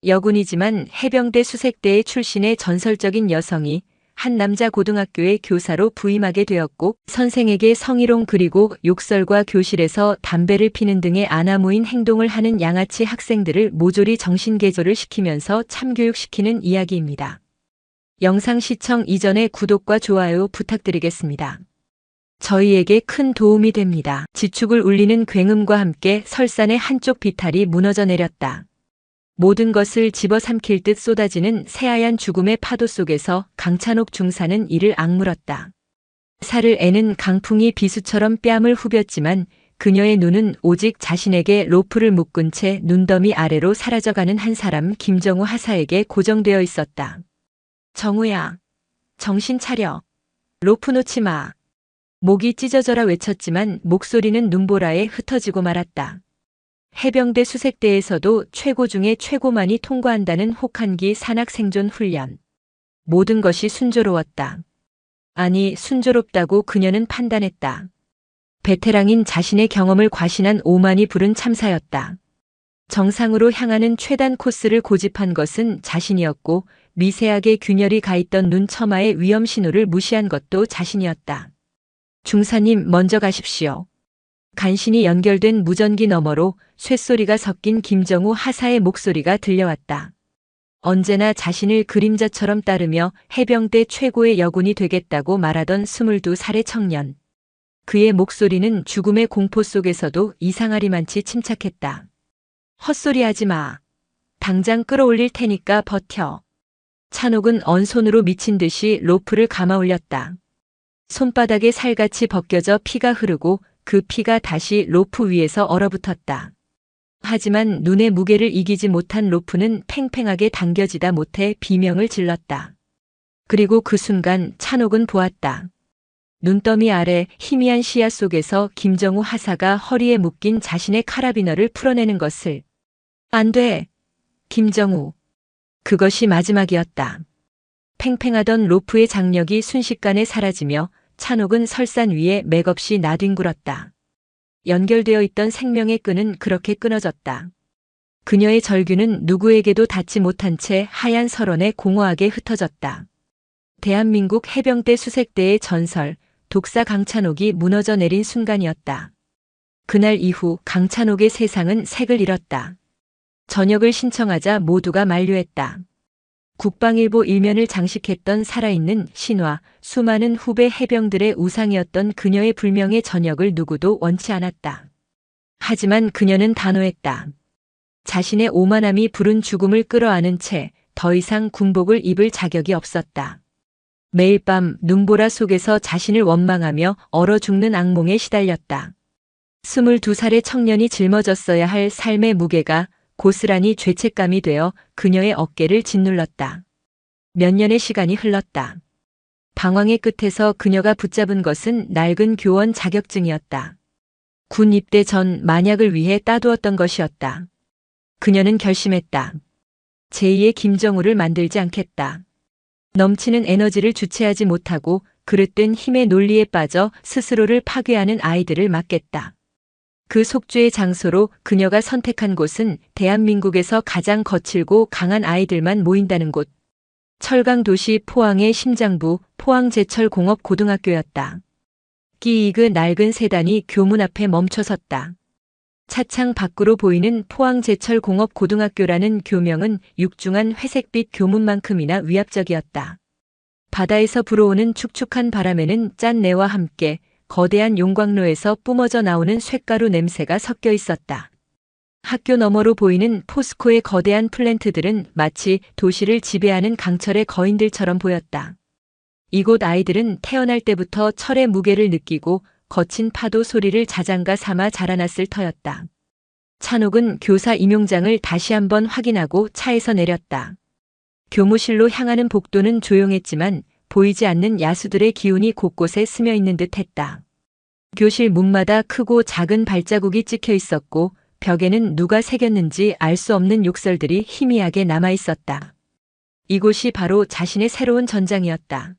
여군이지만 해병대 수색대의 출신의 전설적인 여성이 한 남자 고등학교의 교사로 부임하게 되었고, 선생에게 성희롱 그리고 욕설과 교실에서 담배를 피는 등의 아나무인 행동을 하는 양아치 학생들을 모조리 정신개조를 시키면서 참교육시키는 이야기입니다. 영상 시청 이전에 구독과 좋아요 부탁드리겠습니다. 저희에게 큰 도움이 됩니다. 지축을 울리는 굉음과 함께 설산의 한쪽 비탈이 무너져 내렸다. 모든 것을 집어삼킬 듯 쏟아지는 새하얀 죽음의 파도 속에서 강찬옥 중사는 이를 악물었다. 살을 애는 강풍이 비수처럼 뺨을 후볐지만 그녀의 눈은 오직 자신에게 로프를 묶은 채 눈더미 아래로 사라져가는 한 사람 김정우 하사에게 고정되어 있었다. 정우야, 정신 차려. 로프 놓지 마. 목이 찢어져라 외쳤지만 목소리는 눈보라에 흩어지고 말았다. 해병대 수색대에서도 최고 중에 최고만이 통과한다는 혹한기 산악 생존 훈련. 모든 것이 순조로웠다. 아니, 순조롭다고 그녀는 판단했다. 베테랑인 자신의 경험을 과신한 오만이 부른 참사였다. 정상으로 향하는 최단 코스를 고집한 것은 자신이었고, 미세하게 균열이 가있던 눈 처마의 위험 신호를 무시한 것도 자신이었다. 중사님, 먼저 가십시오. 간신히 연결된 무전기 너머로 쇳소리가 섞인 김정우 하사의 목소리가 들려왔다. 언제나 자신을 그림자처럼 따르며 해병대 최고의 여군이 되겠다고 말하던 22살의 청년. 그의 목소리는 죽음의 공포 속에서도 이상하리만치 침착했다. 헛소리하지 마. 당장 끌어올릴 테니까 버텨. 찬옥은 언손으로 미친 듯이 로프를 감아 올렸다. 손바닥에 살같이 벗겨져 피가 흐르고 그 피가 다시 로프 위에서 얼어붙었다. 하지만 눈의 무게를 이기지 못한 로프는 팽팽하게 당겨지다 못해 비명을 질렀다. 그리고 그 순간 찬옥은 보았다. 눈더미 아래 희미한 시야 속에서 김정우 하사가 허리에 묶인 자신의 카라비너를 풀어내는 것을. 안 돼. 김정우. 그것이 마지막이었다. 팽팽하던 로프의 장력이 순식간에 사라지며 찬옥은 설산 위에 맥없이 나뒹굴었다. 연결되어 있던 생명의 끈은 그렇게 끊어졌다. 그녀의 절규는 누구에게도 닿지 못한 채 하얀 설원에 공허하게 흩어졌다. 대한민국 해병대 수색대의 전설, 독사 강찬옥이 무너져 내린 순간이었다. 그날 이후 강찬옥의 세상은 색을 잃었다. 전역을 신청하자 모두가 만류했다. 국방일보 일면을 장식했던 살아있는 신화, 수많은 후배 해병들의 우상이었던 그녀의 불명의 전역을 누구도 원치 않았다. 하지만 그녀는 단호했다. 자신의 오만함이 부른 죽음을 끌어안은 채 더 이상 군복을 입을 자격이 없었다. 매일 밤 눈보라 속에서 자신을 원망하며 얼어 죽는 악몽에 시달렸다. 22살의 청년이 짊어졌어야 할 삶의 무게가 고스란히 죄책감이 되어 그녀의 어깨를 짓눌렀다. 몇 년의 시간이 흘렀다. 방황의 끝에서 그녀가 붙잡은 것은 낡은 교원 자격증이었다. 군 입대 전 만약을 위해 따두었던 것이었다. 그녀는 결심했다. 제2의 김정우를 만들지 않겠다. 넘치는 에너지를 주체하지 못하고 그릇된 힘의 논리에 빠져 스스로를 파괴하는 아이들을 막겠다. 그 속죄의 장소로 그녀가 선택한 곳은 대한민국에서 가장 거칠고 강한 아이들만 모인다는 곳. 철강도시 포항의 심장부 포항제철공업고등학교였다. 끼이그 낡은 세단이 교문 앞에 멈춰섰다. 차창 밖으로 보이는 포항제철공업고등학교라는 교명은 육중한 회색빛 교문만큼이나 위압적이었다. 바다에서 불어오는 축축한 바람에는 짠내와 함께 거대한 용광로에서 뿜어져 나오는 쇳가루 냄새가 섞여 있었다. 학교 너머로 보이는 포스코의 거대한 플랜트들은 마치 도시를 지배하는 강철의 거인들처럼 보였다. 이곳 아이들은 태어날 때부터 철의 무게를 느끼고 거친 파도 소리를 자장가 삼아 자라났을 터였다. 찬옥은 교사 임용장을 다시 한번 확인하고 차에서 내렸다. 교무실로 향하는 복도는 조용했지만 보이지 않는 야수들의 기운이 곳곳에 스며 있는 듯 했다. 교실 문마다 크고 작은 발자국이 찍혀 있었고 벽에는 누가 새겼는지 알 수 없는 욕설들이 희미하게 남아 있었다. 이곳이 바로 자신의 새로운 전장이었다.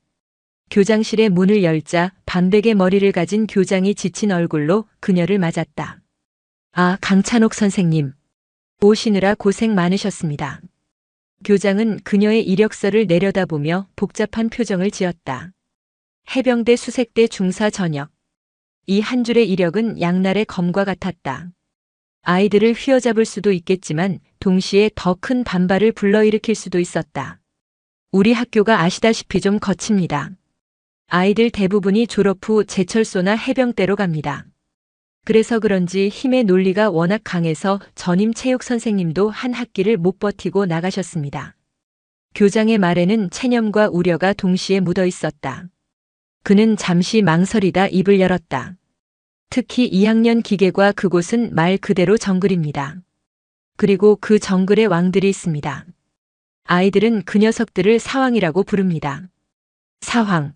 교장실의 문을 열자 반백의 머리를 가진 교장이 지친 얼굴로 그녀를 맞았다. 아, 강찬옥 선생님. 오시느라 고생 많으셨습니다. 교장은 그녀의 이력서를 내려다보며 복잡한 표정을 지었다. 해병대 수색대 중사 전역. 이 한 줄의 이력은 양날의 검과 같았다. 아이들을 휘어잡을 수도 있겠지만 동시에 더 큰 반발을 불러일으킬 수도 있었다. 우리 학교가 아시다시피 좀 거칩니다. 아이들 대부분이 졸업 후 제철소나 해병대로 갑니다. 그래서 그런지 힘의 논리가 워낙 강해서 전임 체육 선생님도 한 학기를 못 버티고 나가셨습니다. 교장의 말에는 체념과 우려가 동시에 묻어 있었다. 그는 잠시 망설이다 입을 열었다. 특히 2학년 기계과 그곳은 말 그대로 정글입니다. 그리고 그 정글에 왕들이 있습니다. 아이들은 그 녀석들을 사황이라고 부릅니다. 사황.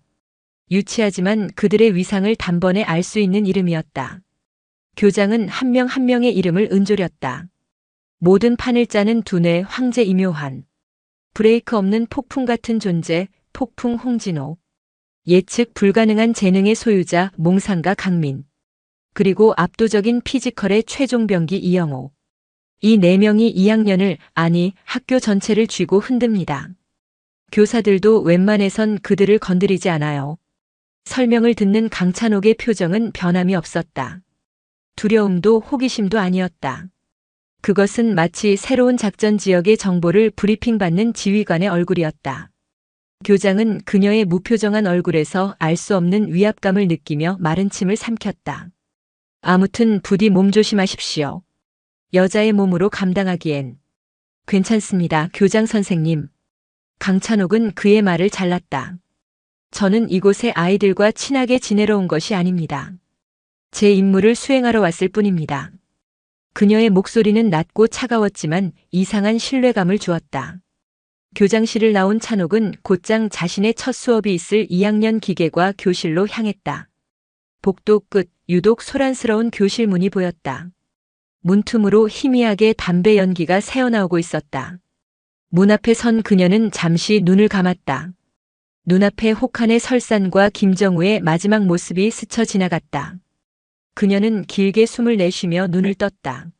유치하지만 그들의 위상을 단번에 알 수 있는 이름이었다. 교장은 한 명 한 명의 이름을 은조렸다. 모든 판을 짜는 두뇌 황제 임요한. 브레이크 없는 폭풍 같은 존재, 폭풍 홍진호. 예측 불가능한 재능의 소유자 몽상가 강민. 그리고 압도적인 피지컬의 최종병기 이영호. 이 네 명이 2학년을, 아니 학교 전체를 쥐고 흔듭니다. 교사들도 웬만해선 그들을 건드리지 않아요. 설명을 듣는 강찬옥의 표정은 변함이 없었다. 두려움도 호기심도 아니었다. 그것은 마치 새로운 작전 지역의 정보를 브리핑받는 지휘관의 얼굴이었다. 교장은 그녀의 무표정한 얼굴에서 알 수 없는 위압감을 느끼며 마른 침을 삼켰다. 아무튼 부디 몸조심하십시오. 여자의 몸으로 감당하기엔. 괜찮습니다, 교장 선생님. 강찬옥은 그의 말을 잘랐다. 저는 이곳의 아이들과 친하게 지내러 온 것이 아닙니다. 제 임무를 수행하러 왔을 뿐입니다. 그녀의 목소리는 낮고 차가웠지만 이상한 신뢰감을 주었다. 교장실을 나온 찬옥은 곧장 자신의 첫 수업이 있을 2학년 기계과 교실로 향했다. 복도 끝 유독 소란스러운 교실 문이 보였다. 문틈으로 희미하게 담배 연기가 새어나오고 있었다. 문 앞에 선 그녀는 잠시 눈을 감았다. 눈앞에 혹한의 설산과 김정우의 마지막 모습이 스쳐 지나갔다. 그녀는 길게 숨을 내쉬며 눈을 떴다.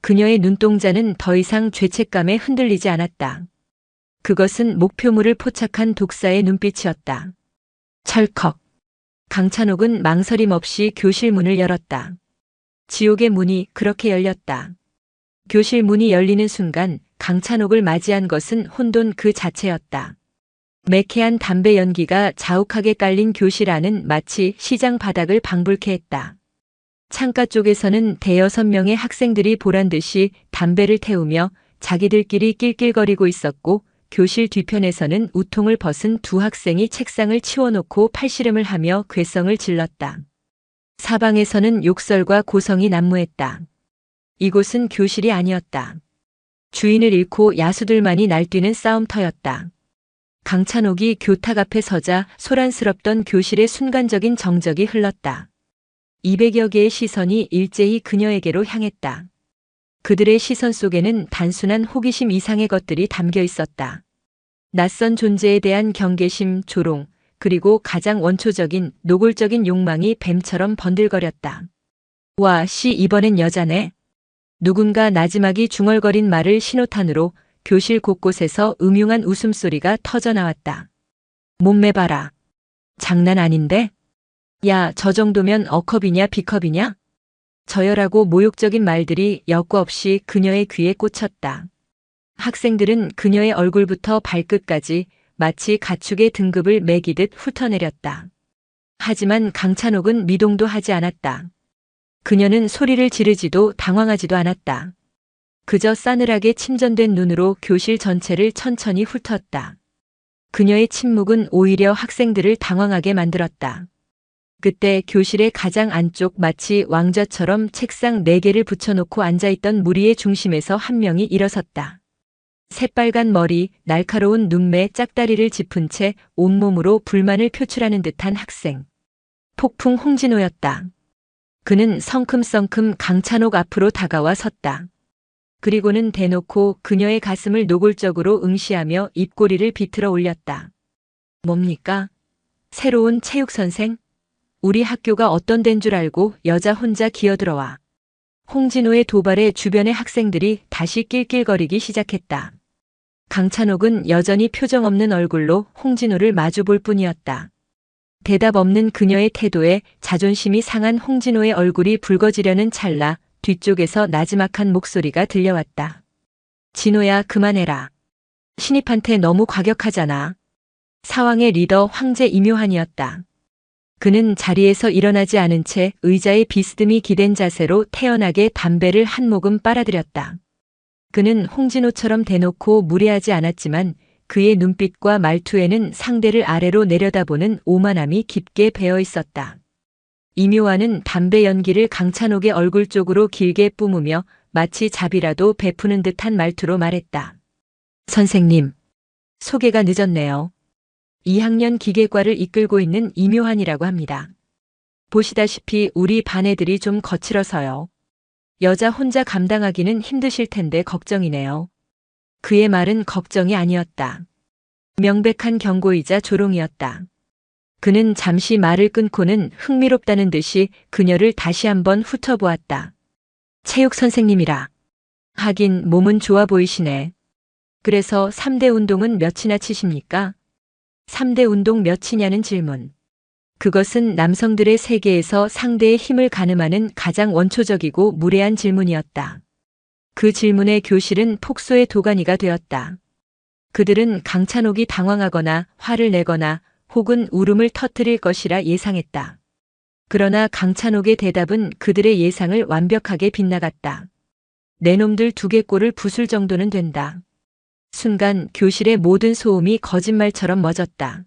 그녀의 눈동자는 더 이상 죄책감에 흔들리지 않았다. 그것은 목표물을 포착한 독사의 눈빛이었다. 철컥. 강찬옥은 망설임 없이 교실 문을 열었다. 지옥의 문이 그렇게 열렸다. 교실 문이 열리는 순간 강찬옥을 맞이한 것은 혼돈 그 자체였다. 매캐한 담배 연기가 자욱하게 깔린 교실 안은 마치 시장 바닥을 방불케 했다. 창가 쪽에서는 대여섯 명의 학생들이 보란듯이 담배를 태우며 자기들끼리 낄낄거리고 있었고, 교실 뒤편에서는 우통을 벗은 두 학생이 책상을 치워놓고 팔씨름을 하며 괴성을 질렀다. 사방에서는 욕설과 고성이 난무했다. 이곳은 교실이 아니었다. 주인을 잃고 야수들만이 날뛰는 싸움터였다. 강찬옥이 교탁 앞에 서자 소란스럽던 교실의 순간적인 정적이 흘렀다. 200여 개의 시선이 일제히 그녀에게로 향했다. 그들의 시선 속에는 단순한 호기심 이상의 것들이 담겨 있었다. 낯선 존재에 대한 경계심, 조롱, 그리고 가장 원초적인 노골적인 욕망이 뱀처럼 번들거렸다. 와, 이번엔 여자네. 누군가 나지막이 중얼거린 말을 신호탄으로 교실 곳곳에서 음흉한 웃음소리가 터져나왔다. 몸매 봐라. 장난 아닌데? 야, 저 정도면 A컵이냐 B컵이냐? 저열하고 모욕적인 말들이 여과 없이 그녀의 귀에 꽂혔다. 학생들은 그녀의 얼굴부터 발끝까지 마치 가축의 등급을 매기듯 훑어내렸다. 하지만 강찬옥은 미동도 하지 않았다. 그녀는 소리를 지르지도 당황하지도 않았다. 그저 싸늘하게 침전된 눈으로 교실 전체를 천천히 훑었다. 그녀의 침묵은 오히려 학생들을 당황하게 만들었다. 그때 교실의 가장 안쪽 마치 왕좌처럼 책상 4개를 붙여놓고 앉아있던 무리의 중심에서 한 명이 일어섰다. 새빨간 머리, 날카로운 눈매, 짝다리를 짚은 채 온몸으로 불만을 표출하는 듯한 학생. 폭풍 홍진호였다. 그는 성큼성큼 강찬옥 앞으로 다가와 섰다. 그리고는 대놓고 그녀의 가슴을 노골적으로 응시하며 입꼬리를 비틀어 올렸다. 뭡니까? 새로운 체육선생? 우리 학교가 어떤 데인 줄 알고 여자 혼자 기어들어와. 홍진호의 도발에 주변의 학생들이 다시 낄낄거리기 시작했다. 강찬옥은 여전히 표정 없는 얼굴로 홍진호를 마주볼 뿐이었다. 대답 없는 그녀의 태도에 자존심이 상한 홍진호의 얼굴이 붉어지려는 찰나 뒤쪽에서 나지막한 목소리가 들려왔다. 진호야, 그만해라. 신입한테 너무 과격하잖아. 사왕의 리더 황제 이묘한이었다. 그는 자리에서 일어나지 않은 채 의자에 비스듬히 기댄 자세로 태연하게 담배를 한 모금 빨아들였다. 그는 홍진호처럼 대놓고 무례하지 않았지만 그의 눈빛과 말투에는 상대를 아래로 내려다보는 오만함이 깊게 배어 있었다. 이묘한은 담배 연기를 강찬옥의 얼굴 쪽으로 길게 뿜으며 마치 잡이라도 베푸는 듯한 말투로 말했다. 선생님, 소개가 늦었네요. 2학년 기계과를 이끌고 있는 이묘한이라고 합니다. 보시다시피 우리 반 애들이 좀 거칠어서요. 여자 혼자 감당하기는 힘드실 텐데 걱정이네요. 그의 말은 걱정이 아니었다. 명백한 경고이자 조롱이었다. 그는 잠시 말을 끊고는 흥미롭다는 듯이 그녀를 다시 한번 훑어보았다. 체육 선생님이라. 하긴 몸은 좋아 보이시네. 그래서 3대 운동은 몇이나 치십니까? 3대 운동 몇이냐는 질문. 그것은 남성들의 세계에서 상대의 힘을 가늠하는 가장 원초적이고 무례한 질문이었다. 그 질문에 교실은 폭소의 도가니가 되었다. 그들은 강찬옥이 당황하거나 화를 내거나 혹은 울음을 터뜨릴 것이라 예상했다. 그러나 강찬옥의 대답은 그들의 예상을 완벽하게 빗나갔다. 내 놈들 2개 꼴을 부술 정도는 된다. 순간 교실의 모든 소음이 거짓말처럼 멎었다.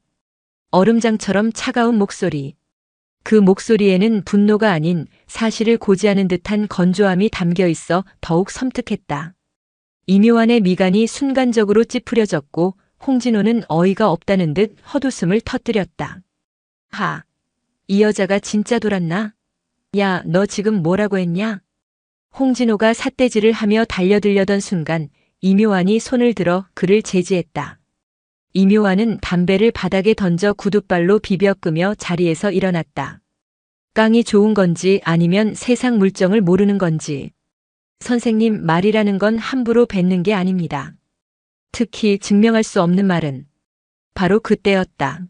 얼음장처럼 차가운 목소리. 그 목소리에는 분노가 아닌 사실을 고지하는 듯한 건조함이 담겨 있어 더욱 섬뜩했다. 이묘한의 미간이 순간적으로 찌푸려졌고 홍진호는 어이가 없다는 듯 헛웃음을 터뜨렸다. 하, 이 여자가 진짜 돌았나? 야, 너 지금 뭐라고 했냐? 홍진호가 삿대질을 하며 달려들려던 순간 이묘한이 손을 들어 그를 제지했다. 이묘한은 담배를 바닥에 던져 구둣발로 비벼 끄며 자리에서 일어났다. 깡이 좋은 건지 아니면 세상 물정을 모르는 건지. 선생님, 말이라는 건 함부로 뱉는 게 아닙니다. 특히 증명할 수 없는 말은. 바로 그때였다.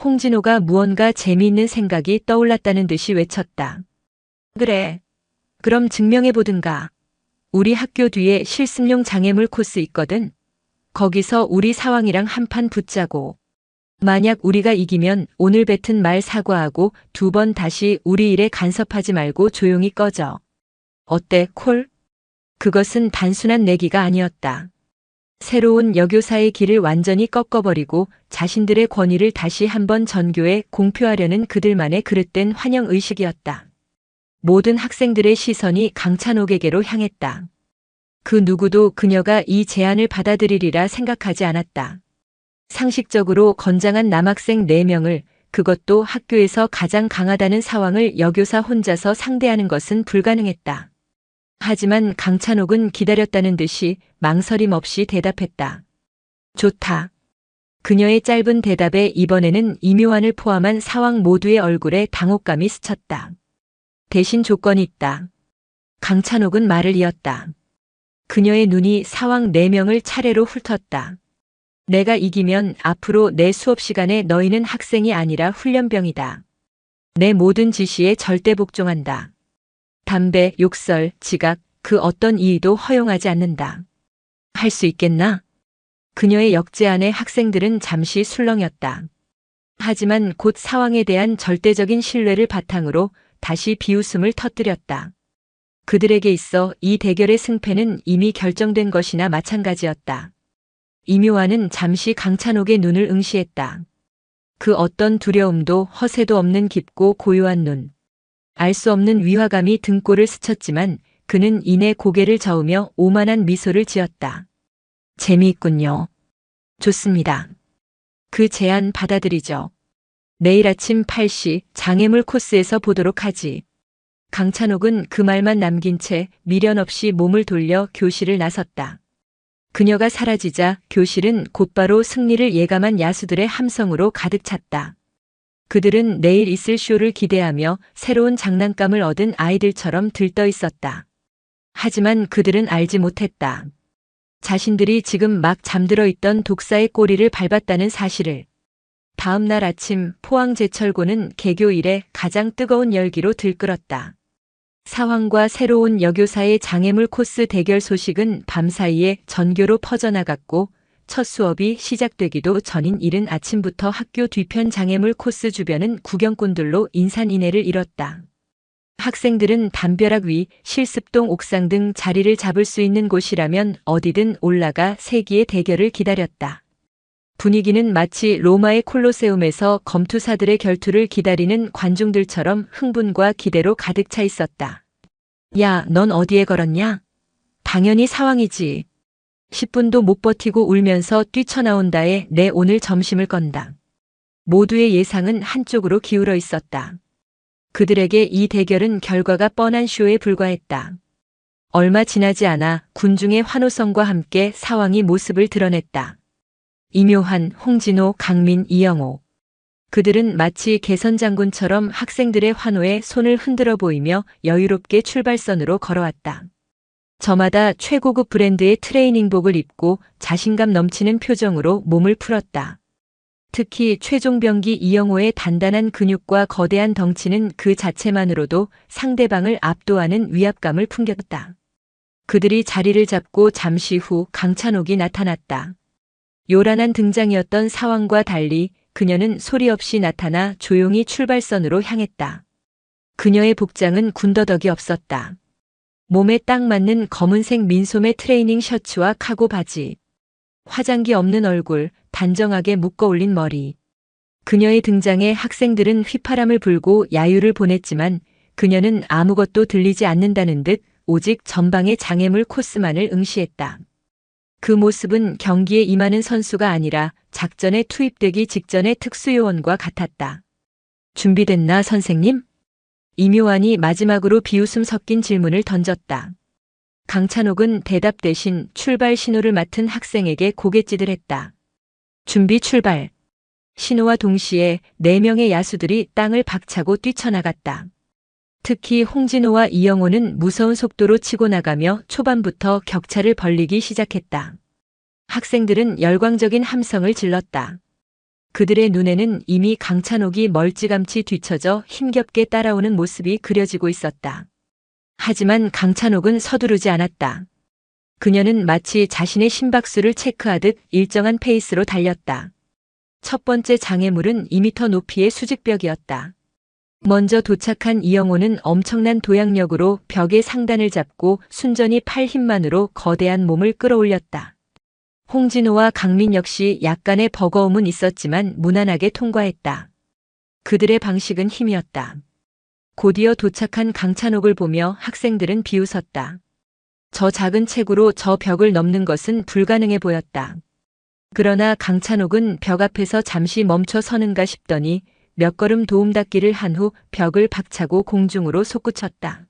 홍진호가 무언가 재미있는 생각이 떠올랐다는 듯이 외쳤다. 그래. 그럼 증명해보든가. 우리 학교 뒤에 실습용 장애물 코스 있거든. 거기서 우리 사왕이랑 한판 붙자고. 만약 우리가 이기면 오늘 뱉은 말 사과하고 2번 다시 우리 일에 간섭하지 말고 조용히 꺼져. 어때, 콜? 그것은 단순한 내기가 아니었다. 새로운 여교사의 길을 완전히 꺾어버리고 자신들의 권위를 다시 한번 전교에 공표하려는 그들만의 그릇된 환영의식이었다. 모든 학생들의 시선이 강찬옥에게로 향했다. 그 누구도 그녀가 이 제안을 받아들이리라 생각하지 않았다. 상식적으로 건장한 남학생 4명을, 그것도 학교에서 가장 강하다는 사왕을 여교사 혼자서 상대하는 것은 불가능했다. 하지만 강찬옥은 기다렸다는 듯이 망설임 없이 대답했다. 좋다. 그녀의 짧은 대답에 이번에는 이묘한을 포함한 사왕 모두의 얼굴에 당혹감이 스쳤다. 대신 조건이 있다. 강찬옥은 말을 이었다. 그녀의 눈이 사왕 4명을 차례로 훑었다. 내가 이기면 앞으로 내 수업 시간에 너희는 학생이 아니라 훈련병이다. 내 모든 지시에 절대 복종한다. 담배, 욕설, 지각, 그 어떤 이의도 허용하지 않는다. 할 수 있겠나? 그녀의 역제 안에 학생들은 잠시 술렁였다. 하지만 곧 사왕에 대한 절대적인 신뢰를 바탕으로 다시 비웃음을 터뜨렸다. 그들에게 있어 이 대결의 승패는 이미 결정된 것이나 마찬가지였다. 이묘한은 잠시 강찬옥의 눈을 응시했다. 그 어떤 두려움도 허세도 없는 깊고 고요한 눈. 알 수 없는 위화감이 등골을 스쳤지만 그는 이내 고개를 저으며 오만한 미소를 지었다. 재미있군요. 좋습니다. 그 제안 받아들이죠. 내일 아침 8시 장애물 코스에서 보도록 하지. 강찬옥은 그 말만 남긴 채 미련 없이 몸을 돌려 교실을 나섰다. 그녀가 사라지자 교실은 곧바로 승리를 예감한 야수들의 함성으로 가득 찼다. 그들은 내일 있을 쇼를 기대하며 새로운 장난감을 얻은 아이들처럼 들떠 있었다. 하지만 그들은 알지 못했다. 자신들이 지금 막 잠들어 있던 독사의 꼬리를 밟았다는 사실을. 다음 날 아침 포항제철고는 개교 이래 가장 뜨거운 열기로 들끓었다. 사황과 새로운 여교사의 장애물 코스 대결 소식은 밤사이에 전교로 퍼져나갔고 첫 수업이 시작되기도 전인 이른 아침부터 학교 뒤편 장애물 코스 주변은 구경꾼들로 인산인해를 이뤘다. 학생들은 담벼락 위, 실습동 옥상 등 자리를 잡을 수 있는 곳이라면 어디든 올라가 세기의 대결을 기다렸다. 분위기는 마치 로마의 콜로세움에서 검투사들의 결투를 기다리는 관중들처럼 흥분과 기대로 가득 차 있었다. 야, 넌 어디에 걸었냐? 당연히 사황이지. 10분도 못 버티고 울면서 뛰쳐나온다에 내 오늘 점심을 건다. 모두의 예상은 한쪽으로 기울어 있었다. 그들에게 이 대결은 결과가 뻔한 쇼에 불과했다. 얼마 지나지 않아 군중의 환호성과 함께 사황이 모습을 드러냈다. 이묘한, 홍진호, 강민, 이영호. 그들은 마치 개선장군처럼 학생들의 환호에 손을 흔들어 보이며 여유롭게 출발선으로 걸어왔다. 저마다 최고급 브랜드의 트레이닝복을 입고 자신감 넘치는 표정으로 몸을 풀었다. 특히 최종병기 이영호의 단단한 근육과 거대한 덩치는 그 자체만으로도 상대방을 압도하는 위압감을 풍겼다. 그들이 자리를 잡고 잠시 후 강찬옥이 나타났다. 요란한 등장이었던 사황과 달리 그녀는 소리 없이 나타나 조용히 출발선으로 향했다. 그녀의 복장은 군더더기 없었다. 몸에 딱 맞는 검은색 민소매 트레이닝 셔츠와 카고 바지. 화장기 없는 얼굴, 단정하게 묶어 올린 머리. 그녀의 등장에 학생들은 휘파람을 불고 야유를 보냈지만 그녀는 아무것도 들리지 않는다는 듯 오직 전방의 장애물 코스만을 응시했다. 그 모습은 경기에 임하는 선수가 아니라 작전에 투입되기 직전의 특수요원과 같았다. 준비됐나, 선생님? 이묘한이 마지막으로 비웃음 섞인 질문을 던졌다. 강찬옥은 대답 대신 출발 신호를 맡은 학생에게 고갯짓을 준비 출발. 신호와 동시에 4명의 야수들이 땅을 박차고 뛰쳐나갔다. 특히 홍진호와 이영호는 무서운 속도로 치고 나가며 초반부터 격차를 벌리기 시작했다. 학생들은 열광적인 함성을 질렀다. 그들의 눈에는 이미 강찬옥이 멀찌감치 뒤처져 힘겹게 따라오는 모습이 그려지고 있었다. 하지만 강찬옥은 서두르지 않았다. 그녀는 마치 자신의 심박수를 체크하듯 일정한 페이스로 달렸다. 첫 번째 장애물은 2m 높이의 수직벽이었다. 먼저 도착한 이영호는 엄청난 도약력으로 벽의 상단을 잡고 순전히 팔 힘만으로 거대한 몸을 끌어올렸다. 홍진호와 강민 역시 약간의 버거움은 있었지만 무난하게 통과했다. 그들의 방식은 힘이었다. 곧이어 도착한 강찬옥을 보며 학생들은 비웃었다. 저 작은 체구로 저 벽을 넘는 것은 불가능해 보였다. 그러나 강찬옥은 벽 앞에서 잠시 멈춰 서는가 싶더니 몇 걸음 도움닫기를 한 후 벽을 박차고 공중으로 솟구쳤다.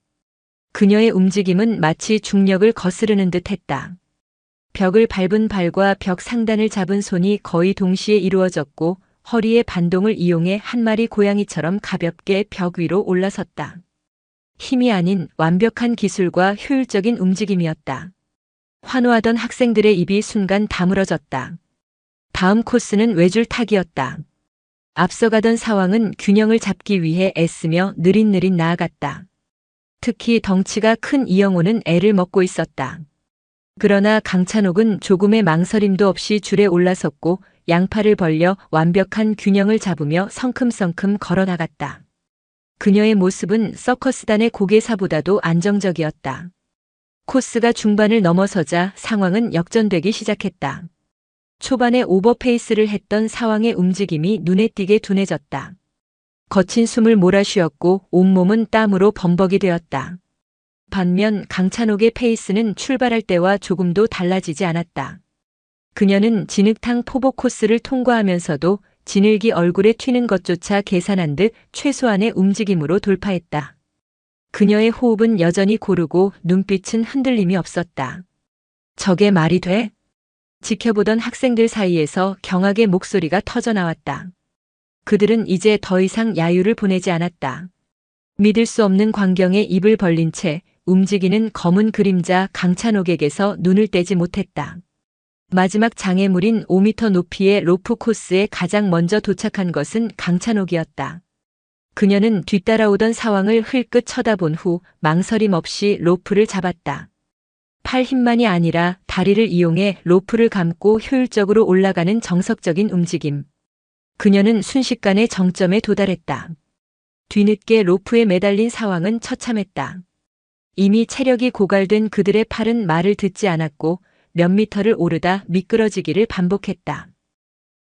그녀의 움직임은 마치 중력을 거스르는 듯 했다. 벽을 밟은 발과 벽 상단을 잡은 손이 거의 동시에 이루어졌고 허리의 반동을 이용해 한 마리 고양이처럼 가볍게 벽 위로 올라섰다. 힘이 아닌 완벽한 기술과 효율적인 움직임이었다. 환호하던 학생들의 입이 순간 다물어졌다. 다음 코스는 외줄타기였다. 앞서가던 사황은 균형을 잡기 위해 애쓰며 느릿느릿 나아갔다. 특히 덩치가 큰 이영호는 애를 먹고 있었다. 그러나 강찬옥은 조금의 망설임도 없이 줄에 올라섰고 양팔을 벌려 완벽한 균형을 잡으며 성큼성큼 걸어나갔다. 그녀의 모습은 서커스단의 고개사보다도 안정적이었다. 코스가 중반을 넘어서자 상황은 역전되기 시작했다. 초반에 오버페이스를 했던 사황의 움직임이 눈에 띄게 둔해졌다. 거친 숨을 몰아쉬었고 온몸은 땀으로 범벅이 되었다. 반면 강찬옥의 페이스는 출발할 때와 조금도 달라지지 않았다. 그녀는 진흙탕 포복 코스를 통과하면서도 진흙이 얼굴에 튀는 것조차 계산한 듯 최소한의 움직임으로 돌파했다. 그녀의 호흡은 여전히 고르고 눈빛은 흔들림이 없었다. 저게 말이 돼? 지켜보던 학생들 사이에서 경악의 목소리가 터져나왔다. 그들은 이제 더 이상 야유를 보내지 않았다. 믿을 수 없는 광경에 입을 벌린 채 움직이는 검은 그림자 강찬옥에게서 눈을 떼지 못했다. 마지막 장애물인 5m 높이의 로프 코스에 가장 먼저 도착한 것은 강찬옥이었다. 그녀는 뒤따라오던 사왕을 흘끗 쳐다본 후 망설임 없이 로프를 잡았다. 팔 힘만이 아니라 다리를 이용해 로프를 감고 효율적으로 올라가는 정석적인 움직임. 그녀는 순식간에 정점에 도달했다. 뒤늦게 로프에 매달린 사왕은 처참했다. 이미 체력이 고갈된 그들의 팔은 말을 듣지 않았고 몇 미터를 오르다 미끄러지기를 반복했다.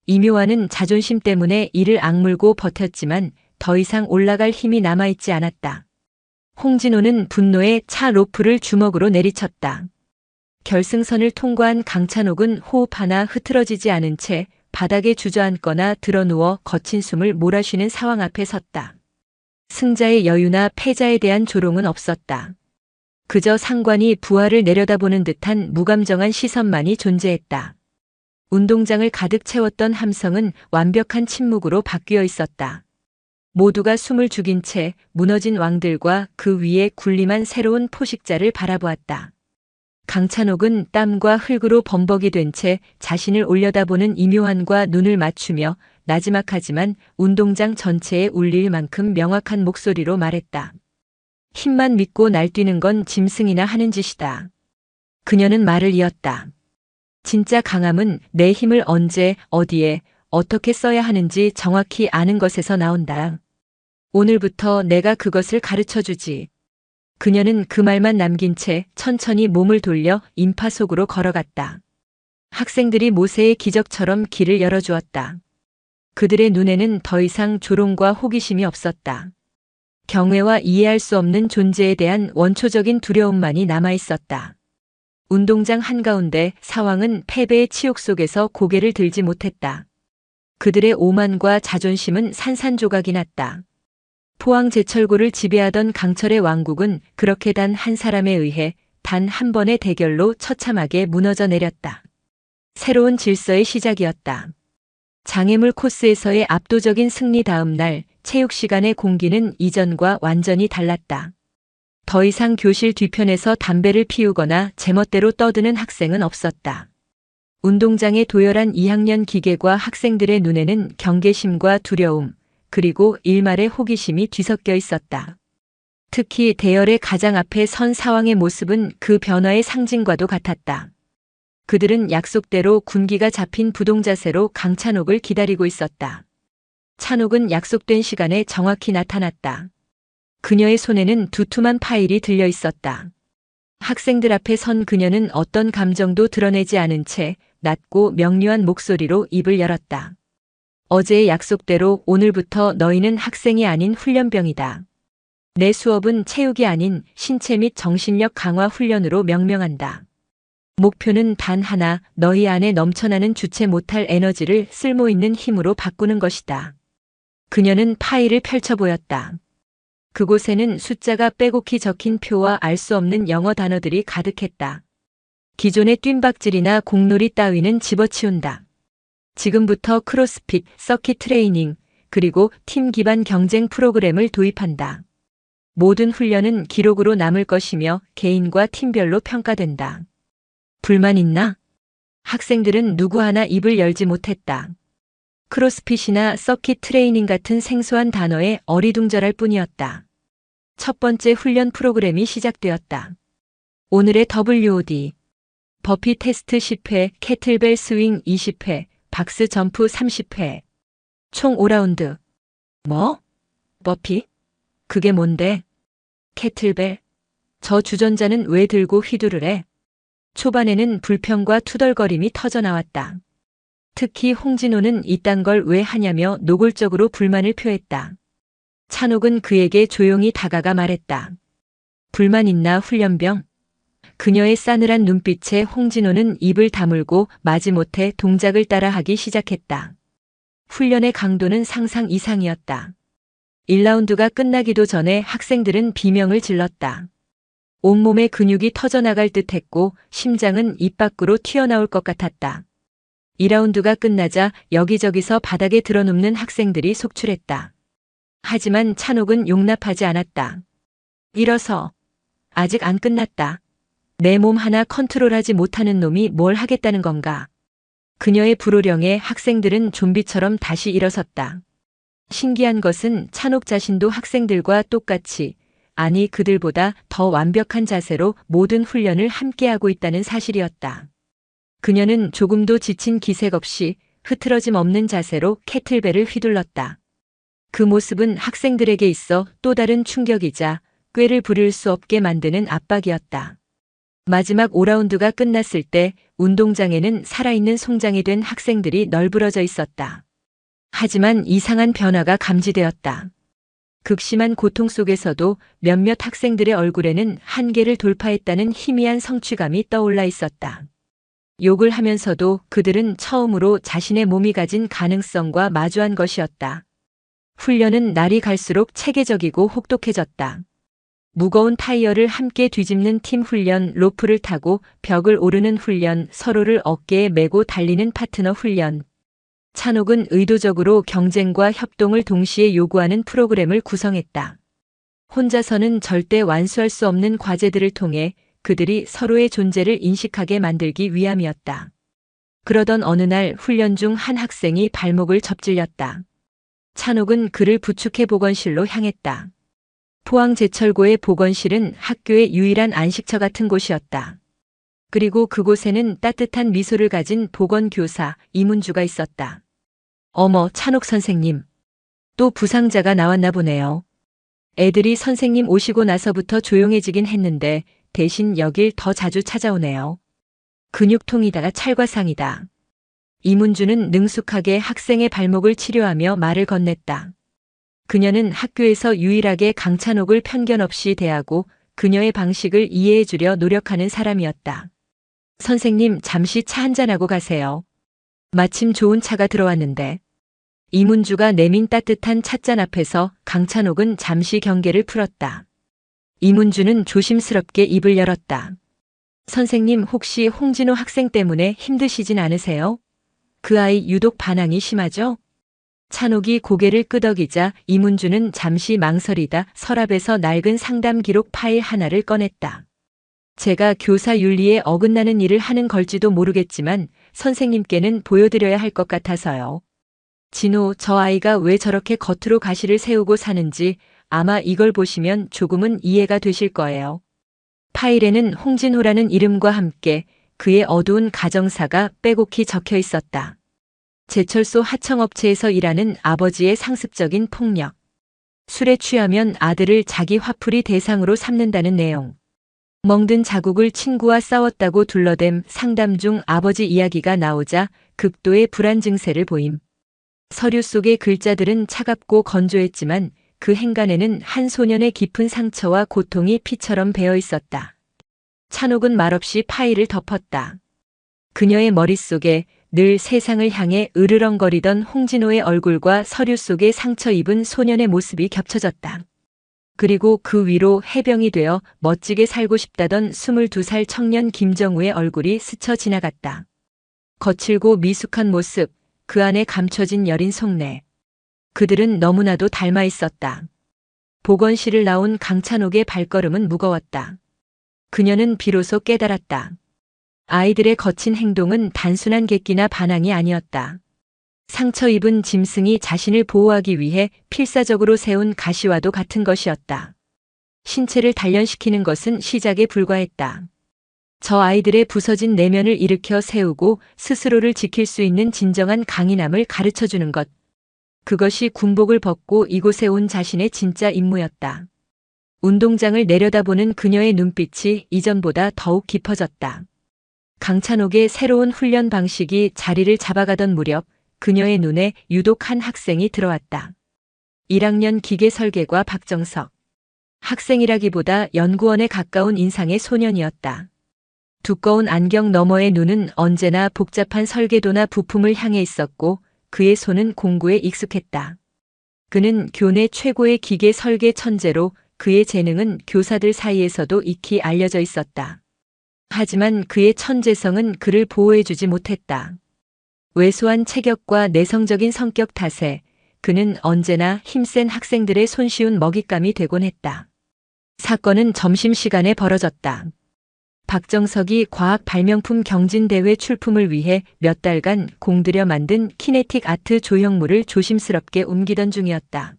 이묘화는 자존심 때문에 이를 악물고 버텼지만 더 이상 올라갈 힘이 남아있지 않았다. 홍진호는 분노에 차 로프를 주먹으로 내리쳤다. 결승선을 통과한 강찬옥은 호흡 하나 흐트러지지 않은 채 바닥에 주저앉거나 드러누워 거친 숨을 몰아쉬는 상황 앞에 섰다. 승자의 여유나 패자에 대한 조롱은 없었다. 그저 상관이 부하를 내려다보는 듯한 무감정한 시선만이 존재했다. 운동장을 가득 채웠던 함성은 완벽한 침묵으로 바뀌어 있었다. 모두가 숨을 죽인 채 무너진 왕들과 그 위에 군림한 새로운 포식자를 바라보았다. 강찬옥은 땀과 흙으로 범벅이 된 채 자신을 올려다보는 이묘한과 눈을 맞추며 나지막하지만 운동장 전체에 울릴 만큼 명확한 목소리로 말했다. 힘만 믿고 날뛰는 건 짐승이나 하는 짓이다. 그녀는 말을 이었다. 진짜 강함은 내 힘을 언제, 어디에, 어떻게 써야 하는지 정확히 아는 것에서 나온다. 오늘부터 내가 그것을 가르쳐주지. 그녀는 그 말만 남긴 채 천천히 몸을 돌려 인파 속으로 걸어갔다. 학생들이 모세의 기적처럼 길을 열어주었다. 그들의 눈에는 더 이상 조롱과 호기심이 없었다. 경외와 이해할 수 없는 존재에 대한 원초적인 두려움만이 남아있었다. 운동장 한가운데 사왕은 패배의 치욕 속에서 고개를 들지 못했다. 그들의 오만과 자존심은 산산조각이 났다. 포항 제철고를 지배하던 강철의 왕국은 그렇게 단 한 사람에 의해 단 한 번의 대결로 처참하게 무너져 내렸다. 새로운 질서의 시작이었다. 장애물 코스에서의 압도적인 승리 다음 날 체육 시간의 공기는 이전과 완전히 달랐다. 더 이상 교실 뒤편에서 담배를 피우거나 제멋대로 떠드는 학생은 없었다. 운동장의 도열한 2학년 기계과 학생들의 눈에는 경계심과 두려움, 그리고 일말의 호기심이 뒤섞여 있었다. 특히 대열의 가장 앞에 선 사왕의 모습은 그 변화의 상징과도 같았다. 그들은 약속대로 군기가 잡힌 부동자세로 강찬옥을 기다리고 있었다. 찬옥은 약속된 시간에 정확히 나타났다. 그녀의 손에는 두툼한 파일이 들려 있었다. 학생들 앞에 선 그녀는 어떤 감정도 드러내지 않은 채 낮고 명료한 목소리로 입을 열었다. 어제의 약속대로 오늘부터 너희는 학생이 아닌 훈련병이다. 내 수업은 체육이 아닌 신체 및 정신력 강화 훈련으로 명명한다. 목표는 단 하나, 너희 안에 넘쳐나는 주체 못할 에너지를 쓸모있는 힘으로 바꾸는 것이다. 그녀는 파일을 펼쳐 보였다. 그곳에는 숫자가 빼곡히 적힌 표와 알 수 없는 영어 단어들이 가득했다. 기존의 뜀박질이나 공놀이 따위는 집어치운다. 지금부터 크로스핏, 서킷 트레이닝, 그리고 팀 기반 경쟁 프로그램을 도입한다. 모든 훈련은 기록으로 남을 것이며 개인과 팀별로 평가된다. 불만 있나? 학생들은 누구 하나 입을 열지 못했다. 크로스핏이나 서킷 트레이닝 같은 생소한 단어에 어리둥절할 뿐이었다. 첫 번째 훈련 프로그램이 시작되었다. 오늘의 WOD, 버피 테스트 10회, 캐틀벨 스윙 20회, 박스 점프 30회. 총 5라운드. 뭐? 버피? 그게 뭔데? 캐틀벨? 저 주전자는 왜 들고 휘두르래? 초반에는 불평과 투덜거림이 터져나왔다. 특히 홍진호는 이딴 걸 왜 하냐며 노골적으로 불만을 표했다. 찬옥은 그에게 조용히 다가가 말했다. 불만 있나 훈련병? 그녀의 싸늘한 눈빛에 홍진호는 입을 다물고 마지못해 동작을 따라하기 시작했다. 훈련의 강도는 상상 이상이었다. 1라운드가 끝나기도 전에 학생들은 비명을 질렀다. 온몸의 근육이 터져나갈 듯했고 심장은 입 밖으로 튀어나올 것 같았다. 2라운드가 끝나자 여기저기서 바닥에 드러눕는 학생들이 속출했다. 하지만 찬옥은 용납하지 않았다. 일어서. 아직 안 끝났다. 내 몸 하나 컨트롤하지 못하는 놈이 뭘 하겠다는 건가. 그녀의 불호령에 학생들은 좀비처럼 다시 일어섰다. 신기한 것은 찬옥 자신도 학생들과 똑같이, 아니 그들보다 더 완벽한 자세로 모든 훈련을 함께하고 있다는 사실이었다. 그녀는 조금도 지친 기색 없이 흐트러짐 없는 자세로 캐틀벨을 휘둘렀다. 그 모습은 학생들에게 있어 또 다른 충격이자 꾀를 부릴 수 없게 만드는 압박이었다. 마지막 5라운드가 끝났을 때 운동장에는 살아있는 송장이 된 학생들이 널브러져 있었다. 하지만 이상한 변화가 감지되었다. 극심한 고통 속에서도 몇몇 학생들의 얼굴에는 한계를 돌파했다는 희미한 성취감이 떠올라 있었다. 욕을 하면서도 그들은 처음으로 자신의 몸이 가진 가능성과 마주한 것이었다. 훈련은 날이 갈수록 체계적이고 혹독해졌다. 무거운 타이어를 함께 뒤집는 팀 훈련, 로프를 타고 벽을 오르는 훈련, 서로를 어깨에 메고 달리는 파트너 훈련. 찬옥은 의도적으로 경쟁과 협동을 동시에 요구하는 프로그램을 구성했다. 혼자서는 절대 완수할 수 없는 과제들을 통해 그들이 서로의 존재를 인식하게 만들기 위함이었다. 그러던 어느 날 훈련 중 한 학생이 발목을 접질렸다. 찬옥은 그를 부축해 보건실로 향했다. 포항제철고의 보건실은 학교의 유일한 안식처 같은 곳이었다. 그리고 그곳에는 따뜻한 미소를 가진 보건교사 이문주가 있었다. 어머, 찬옥 선생님. 또 부상자가 나왔나 보네요. 애들이 선생님 오시고 나서부터 조용해지긴 했는데 대신 여길 더 자주 찾아오네요. 근육통이다 찰과상이다. 이문주는 능숙하게 학생의 발목을 치료하며 말을 건넸다. 그녀는 학교에서 유일하게 강찬옥을 편견 없이 대하고 그녀의 방식을 이해해 주려 노력하는 사람이었다. 선생님, 잠시 차 한잔하고 가세요. 마침 좋은 차가 들어왔는데. 이문주가 내민 따뜻한 찻잔 앞에서 강찬옥은 잠시 경계를 풀었다. 이문주는 조심스럽게 입을 열었다. 선생님, 혹시 홍진호 학생 때문에 힘드시진 않으세요? 그 아이 유독 반항이 심하죠? 찬옥이 고개를 끄덕이자 이문주는 잠시 망설이다 서랍에서 낡은 상담 기록 파일 하나를 꺼냈다. 제가 교사 윤리에 어긋나는 일을 하는 걸지도 모르겠지만 선생님께는 보여드려야 할 것 같아서요. 진호, 저 아이가 왜 저렇게 겉으로 가시를 세우고 사는지 아마 이걸 보시면 조금은 이해가 되실 거예요. 파일에는 홍진호라는 이름과 함께 그의 어두운 가정사가 빼곡히 적혀 있었다. 제철소 하청업체에서 일하는 아버지의 상습적인 폭력. 술에 취하면 아들을 자기 화풀이 대상으로 삼는다는 내용. 멍든 자국을 친구와 싸웠다고 둘러댐 상담 중 아버지 이야기가 나오자 극도의 불안 증세를 보임. 서류 속의 글자들은 차갑고 건조했지만 그 행간에는 한 소년의 깊은 상처와 고통이 피처럼 배어 있었다. 찬옥은 말없이 파일을 덮었다. 그녀의 머릿속에 늘 세상을 향해 으르렁거리던 홍진호의 얼굴과 서류 속에 상처 입은 소년의 모습이 겹쳐졌다. 그리고 그 위로 해병이 되어 멋지게 살고 싶다던 22살 청년 김정우의 얼굴이 스쳐 지나갔다. 거칠고 미숙한 모습, 그 안에 감춰진 여린 속내. 그들은 너무나도 닮아 있었다. 보건실을 나온 강찬옥의 발걸음은 무거웠다. 그녀는 비로소 깨달았다. 아이들의 거친 행동은 단순한 객기나 반항이 아니었다. 상처 입은 짐승이 자신을 보호하기 위해 필사적으로 세운 가시와도 같은 것이었다. 신체를 단련시키는 것은 시작에 불과했다. 저 아이들의 부서진 내면을 일으켜 세우고 스스로를 지킬 수 있는 진정한 강인함을 가르쳐주는 것. 그것이 군복을 벗고 이곳에 온 자신의 진짜 임무였다. 운동장을 내려다보는 그녀의 눈빛이 이전보다 더욱 깊어졌다. 강찬옥의 새로운 훈련 방식이 자리를 잡아가던 무렵 그녀의 눈에 유독 한 학생이 들어왔다. 1학년 기계설계과 박정석. 학생이라기보다 연구원에 가까운 인상의 소년이었다. 두꺼운 안경 너머의 눈은 언제나 복잡한 설계도나 부품을 향해 있었고 그의 손은 공구에 익숙했다. 그는 교내 최고의 기계 설계 천재로 그의 재능은 교사들 사이에서도 익히 알려져 있었다. 하지만 그의 천재성은 그를 보호해주지 못했다. 왜소한 체격과 내성적인 성격 탓에 그는 언제나 힘센 학생들의 손쉬운 먹잇감이 되곤 했다. 사건은 점심시간에 벌어졌다. 박정석이 과학 발명품 경진대회 출품을 위해 몇 달간 공들여 만든 키네틱 아트 조형물을 조심스럽게 옮기던 중이었다.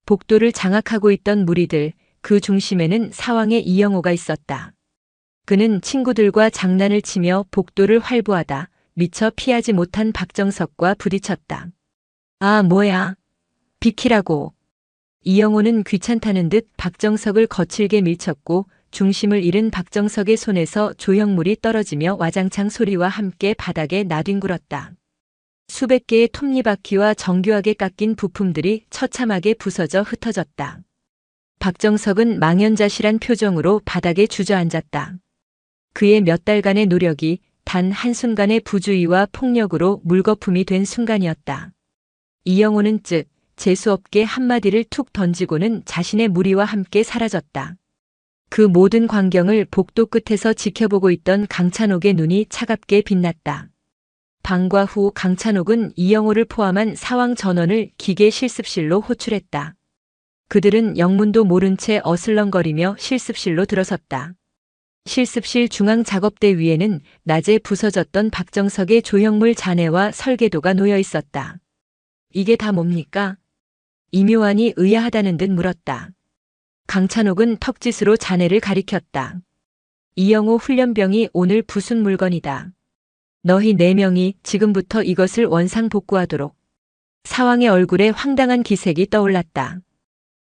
복도를 장악하고 있던 무리들, 그 중심에는 사왕의 이영호가 있었다. 그는 친구들과 장난을 치며 복도를 활보하다 미처 피하지 못한 박정석과 부딪혔다. 아, 뭐야. 비키라고. 이영호는 귀찮다는 듯 박정석을 거칠게 밀쳤고 중심을 잃은 박정석의 손에서 조형물이 떨어지며 와장창 소리와 함께 바닥에 나뒹굴었다. 수백 개의 톱니바퀴와 정교하게 깎인 부품들이 처참하게 부서져 흩어졌다. 박정석은 망연자실한 표정으로 바닥에 주저앉았다. 그의 몇 달간의 노력이 단 한순간의 부주의와 폭력으로 물거품이 된 순간이었다. 이영호는 재수없게 한마디를 툭 던지고는 자신의 무리와 함께 사라졌다. 그 모든 광경을 복도 끝에서 지켜보고 있던 강찬옥의 눈이 차갑게 빛났다. 방과 후 강찬옥은 이영호를 포함한 사왕 전원을 기계 실습실로 호출했다. 그들은 영문도 모른 채 어슬렁거리며 실습실로 들어섰다. 실습실 중앙 작업대 위에는 낮에 부서졌던 박정석의 조형물 잔해와 설계도가 놓여 있었다. 이게 다 뭡니까? 이묘한이 의아하다는 듯 물었다. 강찬옥은 턱짓으로 잔해를 가리켰다. 이영호 훈련병이 오늘 부순 물건이다. 너희 4명이 지금부터 이것을 원상복구하도록. 사왕의 얼굴에 황당한 기색이 떠올랐다.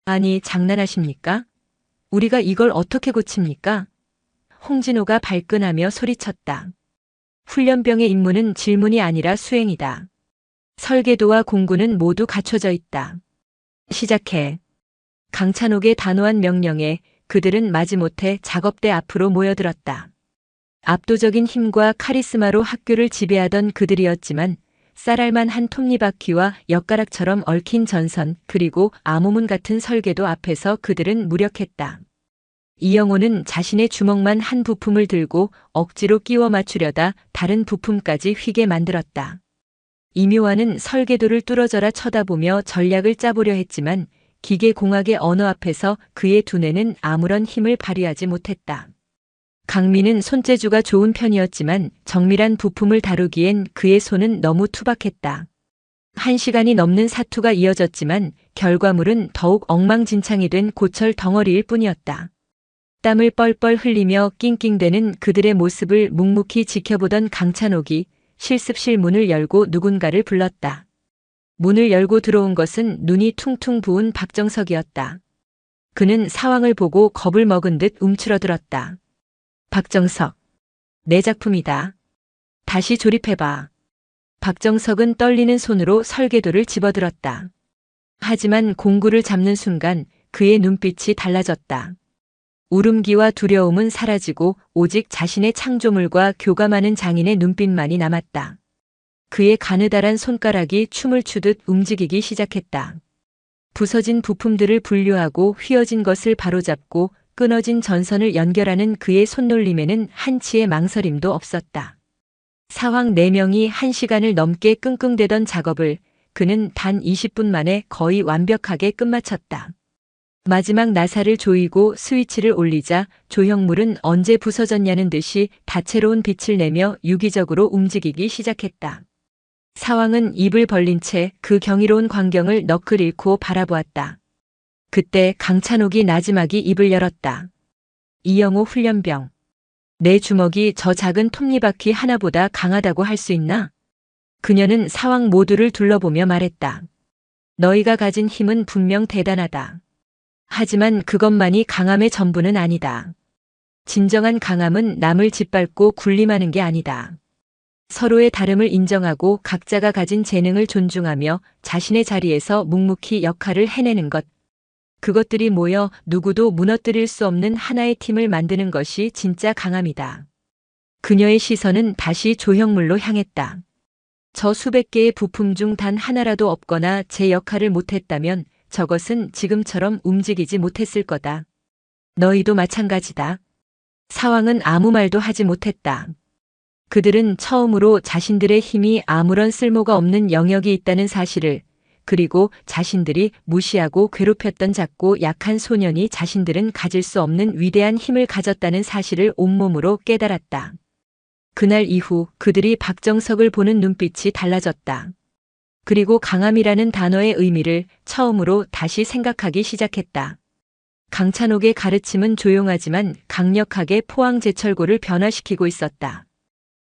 아니, 장난하십니까? 우리가 이걸 어떻게 고칩니까? 홍진호가 발끈하며 소리쳤다. 훈련병의 임무는 질문이 아니라 수행이다. 설계도와 공구는 모두 갖춰져 있다. 시작해. 강찬옥의 단호한 명령에 그들은 마지못해 작업대 앞으로 모여들었다. 압도적인 힘과 카리스마로 학교를 지배하던 그들이었지만 쌀알만한 톱니바퀴와 엿가락처럼 얽힌 전선 그리고 암호문 같은 설계도 앞에서 그들은 무력했다. 이영호는 자신의 주먹만 한 부품을 들고 억지로 끼워 맞추려다 다른 부품까지 휘게 만들었다. 이묘한은 설계도를 뚫어져라 쳐다보며 전략을 짜보려 했지만 기계공학의 언어 앞에서 그의 두뇌는 아무런 힘을 발휘하지 못했다. 강민은 손재주가 좋은 편이었지만 정밀한 부품을 다루기엔 그의 손은 너무 투박했다. 1시간이 넘는 사투가 이어졌지만 결과물은 더욱 엉망진창이 된 고철 덩어리일 뿐이었다. 땀을 뻘뻘 흘리며 낑낑대는 그들의 모습을 묵묵히 지켜보던 강찬옥이 실습실 문을 열고 누군가를 불렀다. 문을 열고 들어온 것은 눈이 퉁퉁 부은 박정석이었다. 그는 사왕을 보고 겁을 먹은 듯 움츠러들었다. 박정석, 내 작품이다. 다시 조립해봐. 박정석은 떨리는 손으로 설계도를 집어들었다. 하지만 공구를 잡는 순간 그의 눈빛이 달라졌다. 울음기와 두려움은 사라지고 오직 자신의 창조물과 교감하는 장인의 눈빛만이 남았다. 그의 가느다란 손가락이 춤을 추듯 움직이기 시작했다. 부서진 부품들을 분류하고 휘어진 것을 바로잡고 끊어진 전선을 연결하는 그의 손놀림에는 한치의 망설임도 없었다. 사왕 4명이 1시간을 넘게 끙끙대던 작업을 그는 단 20분 만에 거의 완벽하게 끝마쳤다. 마지막 나사를 조이고 스위치를 올리자 조형물은 언제 부서졌냐는 듯이 다채로운 빛을 내며 유기적으로 움직이기 시작했다. 사왕은 입을 벌린 채 그 경이로운 광경을 너클 잃고 바라보았다. 그때 강찬옥이 나지막이 입을 열었다. 이영호 훈련병. 내 주먹이 저 작은 톱니바퀴 하나보다 강하다고 할 수 있나? 그녀는 사왕 모두를 둘러보며 말했다. 너희가 가진 힘은 분명 대단하다. 하지만 그것만이 강함의 전부는 아니다. 진정한 강함은 남을 짓밟고 군림하는 게 아니다. 서로의 다름을 인정하고 각자가 가진 재능을 존중하며 자신의 자리에서 묵묵히 역할을 해내는 것. 그것들이 모여 누구도 무너뜨릴 수 없는 하나의 팀을 만드는 것이 진짜 강함이다. 그녀의 시선은 다시 조형물로 향했다. 저 수백 개의 부품 중 단 하나라도 없거나 제 역할을 못했다면 저것은 지금처럼 움직이지 못했을 거다. 너희도 마찬가지다. 사왕은 아무 말도 하지 못했다. 그들은 처음으로 자신들의 힘이 아무런 쓸모가 없는 영역이 있다는 사실을, 그리고 자신들이 무시하고 괴롭혔던 작고 약한 소년이 자신들은 가질 수 없는 위대한 힘을 가졌다는 사실을 온몸으로 깨달았다. 그날 이후 그들이 박정석을 보는 눈빛이 달라졌다. 그리고 강함이라는 단어의 의미를 처음으로 다시 생각하기 시작했다. 강찬옥의 가르침은 조용하지만 강력하게 포항제철고를 변화시키고 있었다.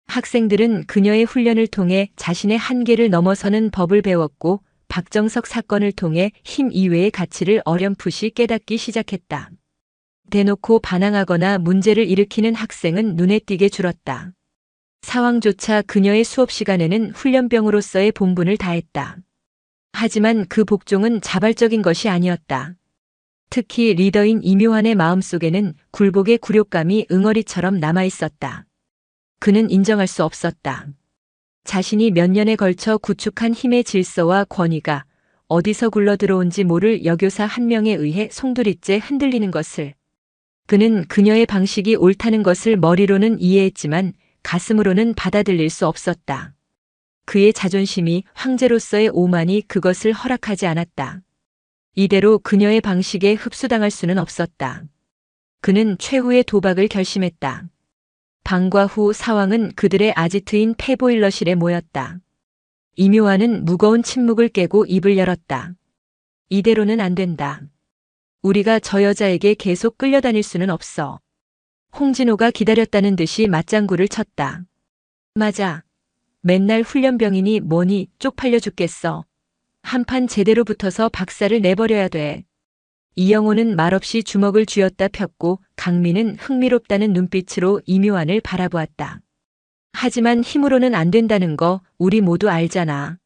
학생들은 그녀의 훈련을 통해 자신의 한계를 넘어서는 법을 배웠고 박정석 사건을 통해 힘 이외의 가치를 어렴풋이 깨닫기 시작했다. 대놓고 반항하거나 문제를 일으키는 학생은 눈에 띄게 줄었다. 사황조차 그녀의 수업 시간에는 훈련병으로서의 본분을 다했다. 하지만 그 복종은 자발적인 것이 아니었다. 특히 리더인 이묘한의 마음속에는 굴복의 굴욕감이 응어리처럼 남아있었다. 그는 인정할 수 없었다. 자신이 몇 년에 걸쳐 구축한 힘의 질서와 권위가 어디서 굴러들어온지 모를 여교사 한 명에 의해 송두리째 흔들리는 것을. 그는 그녀의 방식이 옳다는 것을 머리로는 이해했지만 가슴으로는 받아들일 수 없었다. 그의 자존심이 황제로서의 오만이 그것을 허락하지 않았다. 이대로 그녀의 방식에 흡수당할 수는 없었다. 그는 최후의 도박을 결심했다. 방과 후 사왕은 그들의 아지트인 폐보일러실에 모였다. 이묘한은 무거운 침묵을 깨고 입을 열었다. 이대로는 안 된다. 우리가 저 여자에게 계속 끌려다닐 수는 없어. 홍진호가 기다렸다는 듯이 맞장구를 쳤다. 맞아. 맨날 훈련병이니 뭐니 쪽팔려 죽겠어. 한판 제대로 붙어서 박살을 내버려야 돼. 이영호는 말없이 주먹을 쥐었다 폈고 강민은 흥미롭다는 눈빛으로 이묘한을 바라보았다. 하지만 힘으로는 안 된다는 거 우리 모두 알잖아.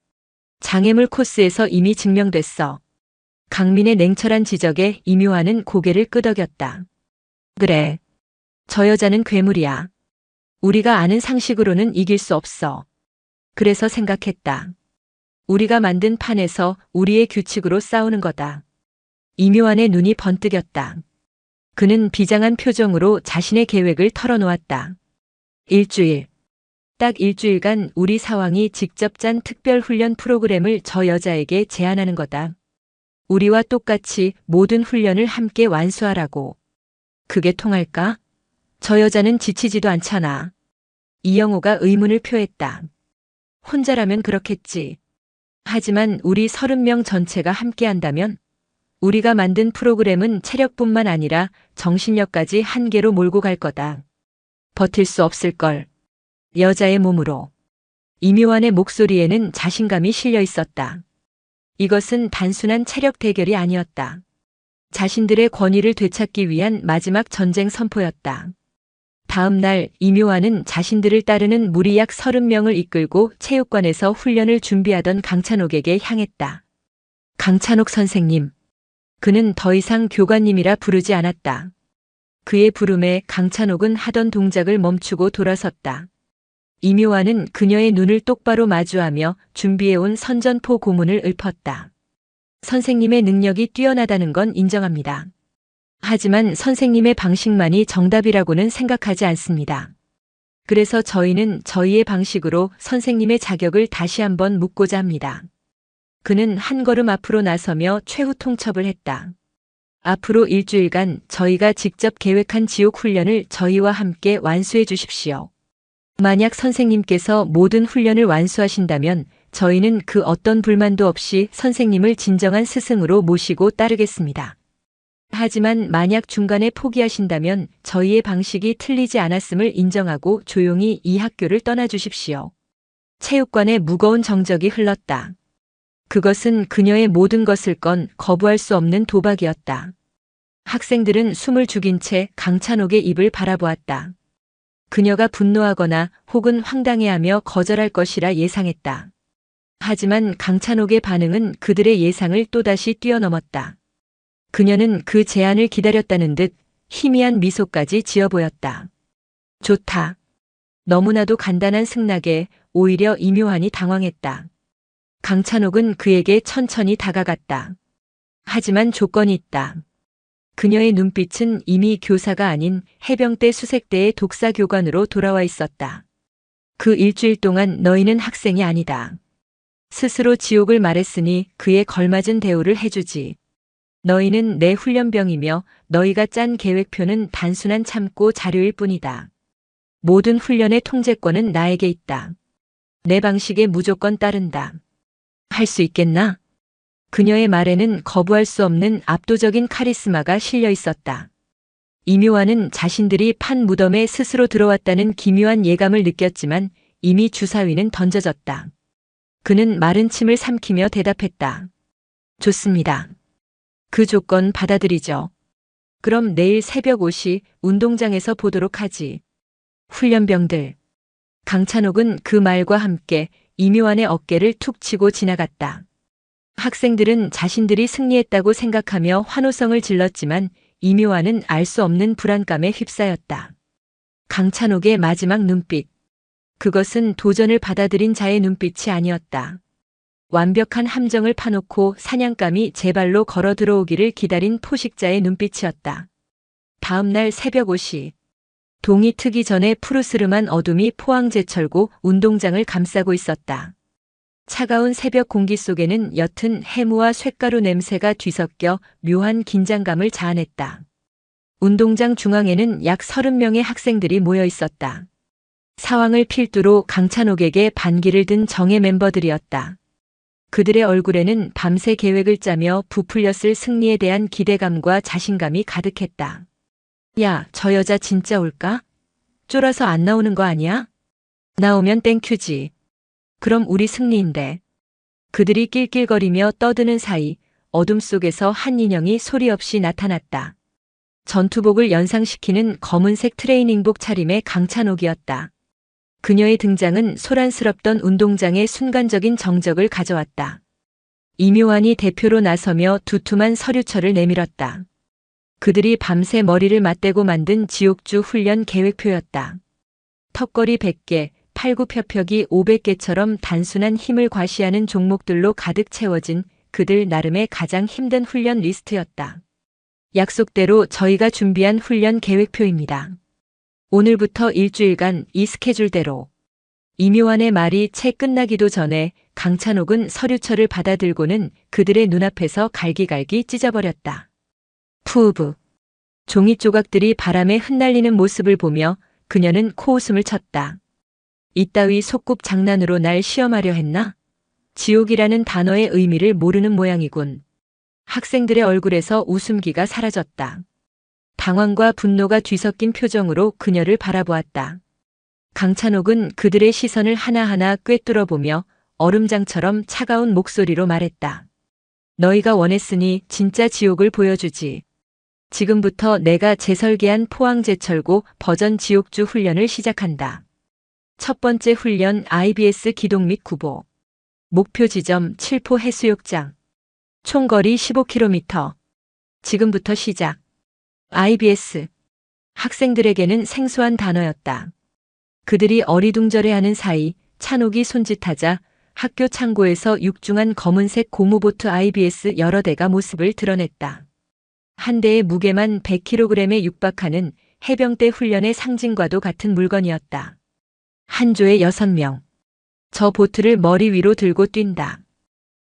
장애물 코스에서 이미 증명됐어. 강민의 냉철한 지적에 이묘한은 고개를 끄덕였다. 그래. 저 여자는 괴물이야. 우리가 아는 상식으로는 이길 수 없어. 그래서 생각했다. 우리가 만든 판에서 우리의 규칙으로 싸우는 거다. 이묘한의 눈이 번뜩였다. 그는 비장한 표정으로 자신의 계획을 털어놓았다. 일주일. 딱 일주일간 우리 사왕이 직접 짠 특별훈련 프로그램을 저 여자에게 제안하는 거다. 우리와 똑같이 모든 훈련을 함께 완수하라고. 그게 통할까? 저 여자는 지치지도 않잖아. 이영호가 의문을 표했다. 혼자라면 그렇겠지. 하지만 우리 30명 전체가 함께 한다면 우리가 만든 프로그램은 체력뿐만 아니라 정신력까지 한계로 몰고 갈 거다. 버틸 수 없을걸. 여자의 몸으로. 이묘한의 목소리에는 자신감이 실려 있었다. 이것은 단순한 체력 대결이 아니었다. 자신들의 권위를 되찾기 위한 마지막 전쟁 선포였다. 다음 날 이묘한은 자신들을 따르는 무리 약 30명을 이끌고 체육관에서 훈련을 준비하던 강찬옥에게 향했다. 강찬옥 선생님. 그는 더 이상 교관님이라 부르지 않았다. 그의 부름에 강찬옥은 하던 동작을 멈추고 돌아섰다. 이묘한은 그녀의 눈을 똑바로 마주하며 준비해온 선전포 고문을 읊었다. 선생님의 능력이 뛰어나다는 건 인정합니다. 하지만 선생님의 방식만이 정답이라고는 생각하지 않습니다. 그래서 저희는 저희의 방식으로 선생님의 자격을 다시 한번 묻고자 합니다. 그는 한 걸음 앞으로 나서며 최후 통첩을 했다. 앞으로 일주일간 저희가 직접 계획한 지옥 훈련을 저희와 함께 완수해 주십시오. 만약 선생님께서 모든 훈련을 완수하신다면 저희는 그 어떤 불만도 없이 선생님을 진정한 스승으로 모시고 따르겠습니다. 하지만 만약 중간에 포기하신다면 저희의 방식이 틀리지 않았음을 인정하고 조용히 이 학교를 떠나주십시오. 체육관에 무거운 정적이 흘렀다. 그것은 그녀의 모든 것을 건 거부할 수 없는 도박이었다. 학생들은 숨을 죽인 채 강찬옥의 입을 바라보았다. 그녀가 분노하거나 혹은 황당해하며 거절할 것이라 예상했다. 하지만 강찬옥의 반응은 그들의 예상을 또다시 뛰어넘었다. 그녀는 그 제안을 기다렸다는 듯 희미한 미소까지 지어 보였다. 좋다. 너무나도 간단한 승낙에 오히려 이묘한이 당황했다. 강찬옥은 그에게 천천히 다가갔다. 하지만 조건이 있다. 그녀의 눈빛은 이미 교사가 아닌 해병대 수색대의 독사교관으로 돌아와 있었다. 그 일주일 동안 너희는 학생이 아니다. 스스로 지옥을 말했으니 그에 걸맞은 대우를 해주지. 너희는 내 훈련병이며 너희가 짠 계획표는 단순한 참고 자료일 뿐이다. 모든 훈련의 통제권은 나에게 있다. 내 방식에 무조건 따른다. 할 수 있겠나? 그녀의 말에는 거부할 수 없는 압도적인 카리스마가 실려 있었다. 이묘한은 자신들이 판 무덤에 스스로 들어왔다는 기묘한 예감을 느꼈지만 이미 주사위는 던져졌다. 그는 마른 침을 삼키며 대답했다. 좋습니다. 그 조건 받아들이죠. 그럼 내일 새벽 5시 운동장에서 보도록 하지. 훈련병들. 강찬옥은 그 말과 함께 이묘한의 어깨를 툭 치고 지나갔다. 학생들은 자신들이 승리했다고 생각하며 환호성을 질렀지만 이묘한은 알 수 없는 불안감에 휩싸였다. 강찬옥의 마지막 눈빛. 그것은 도전을 받아들인 자의 눈빛이 아니었다. 완벽한 함정을 파놓고 사냥감이 제 발로 걸어 들어오기를 기다린 포식자의 눈빛이었다. 다음 날 새벽 5시. 동이 트기 전에 푸르스름한 어둠이 포항제철고 운동장을 감싸고 있었다. 차가운 새벽 공기 속에는 옅은 해무와 쇳가루 냄새가 뒤섞여 묘한 긴장감을 자아냈다. 운동장 중앙에는 약 30명의 학생들이 모여 있었다. 사왕을 필두로 강찬옥에게 반기를 든 정예 멤버들이었다. 그들의 얼굴에는 밤새 계획을 짜며 부풀렸을 승리에 대한 기대감과 자신감이 가득했다. 야, 저 여자 진짜 올까? 쫄아서 안 나오는 거 아니야? 나오면 땡큐지. 그럼 우리 승리인데. 그들이 낄낄거리며 떠드는 사이 어둠 속에서 한 인형이 소리 없이 나타났다. 전투복을 연상시키는 검은색 트레이닝복 차림의 강찬옥이었다. 그녀의 등장은 소란스럽던 운동장의 순간적인 정적을 가져왔다. 이묘한이 대표로 나서며 두툼한 서류철을 내밀었다. 그들이 밤새 머리를 맞대고 만든 지옥주 훈련 계획표였다. 턱걸이 100개, 팔굽혀펴기 500개처럼 단순한 힘을 과시하는 종목들로 가득 채워진 그들 나름의 가장 힘든 훈련 리스트였다. 약속대로 저희가 준비한 훈련 계획표입니다. 오늘부터 일주일간 이 스케줄대로. 이묘한의 말이 채 끝나기도 전에 강찬옥은 서류철을 받아들고는 그들의 눈앞에서 갈기갈기 찢어버렸다. 푸우브. 종이 조각들이 바람에 흩날리는 모습을 보며 그녀는 코웃음을 쳤다. 이따위 소꿉 장난으로 날 시험하려 했나? 지옥이라는 단어의 의미를 모르는 모양이군. 학생들의 얼굴에서 웃음기가 사라졌다. 당황과 분노가 뒤섞인 표정으로 그녀를 바라보았다. 강찬옥은 그들의 시선을 하나하나 꿰뚫어보며 얼음장처럼 차가운 목소리로 말했다. 너희가 원했으니 진짜 지옥을 보여주지. 지금부터 내가 재설계한 포항제철고 버전 지옥주 훈련을 시작한다. 첫 번째 훈련 IBS 기동 및 구보. 목표 지점 7포 해수욕장. 총거리 15km. 지금부터 시작. IBS. 학생들에게는 생소한 단어였다. 그들이 어리둥절해하는 사이 찬옥이 손짓하자 학교 창고에서 육중한 검은색 고무보트 IBS 여러 대가 모습을 드러냈다. 한 대의 무게만 100kg에 육박하는 해병대 훈련의 상징과도 같은 물건이었다. 한 조에 6명. 저 보트를 머리 위로 들고 뛴다.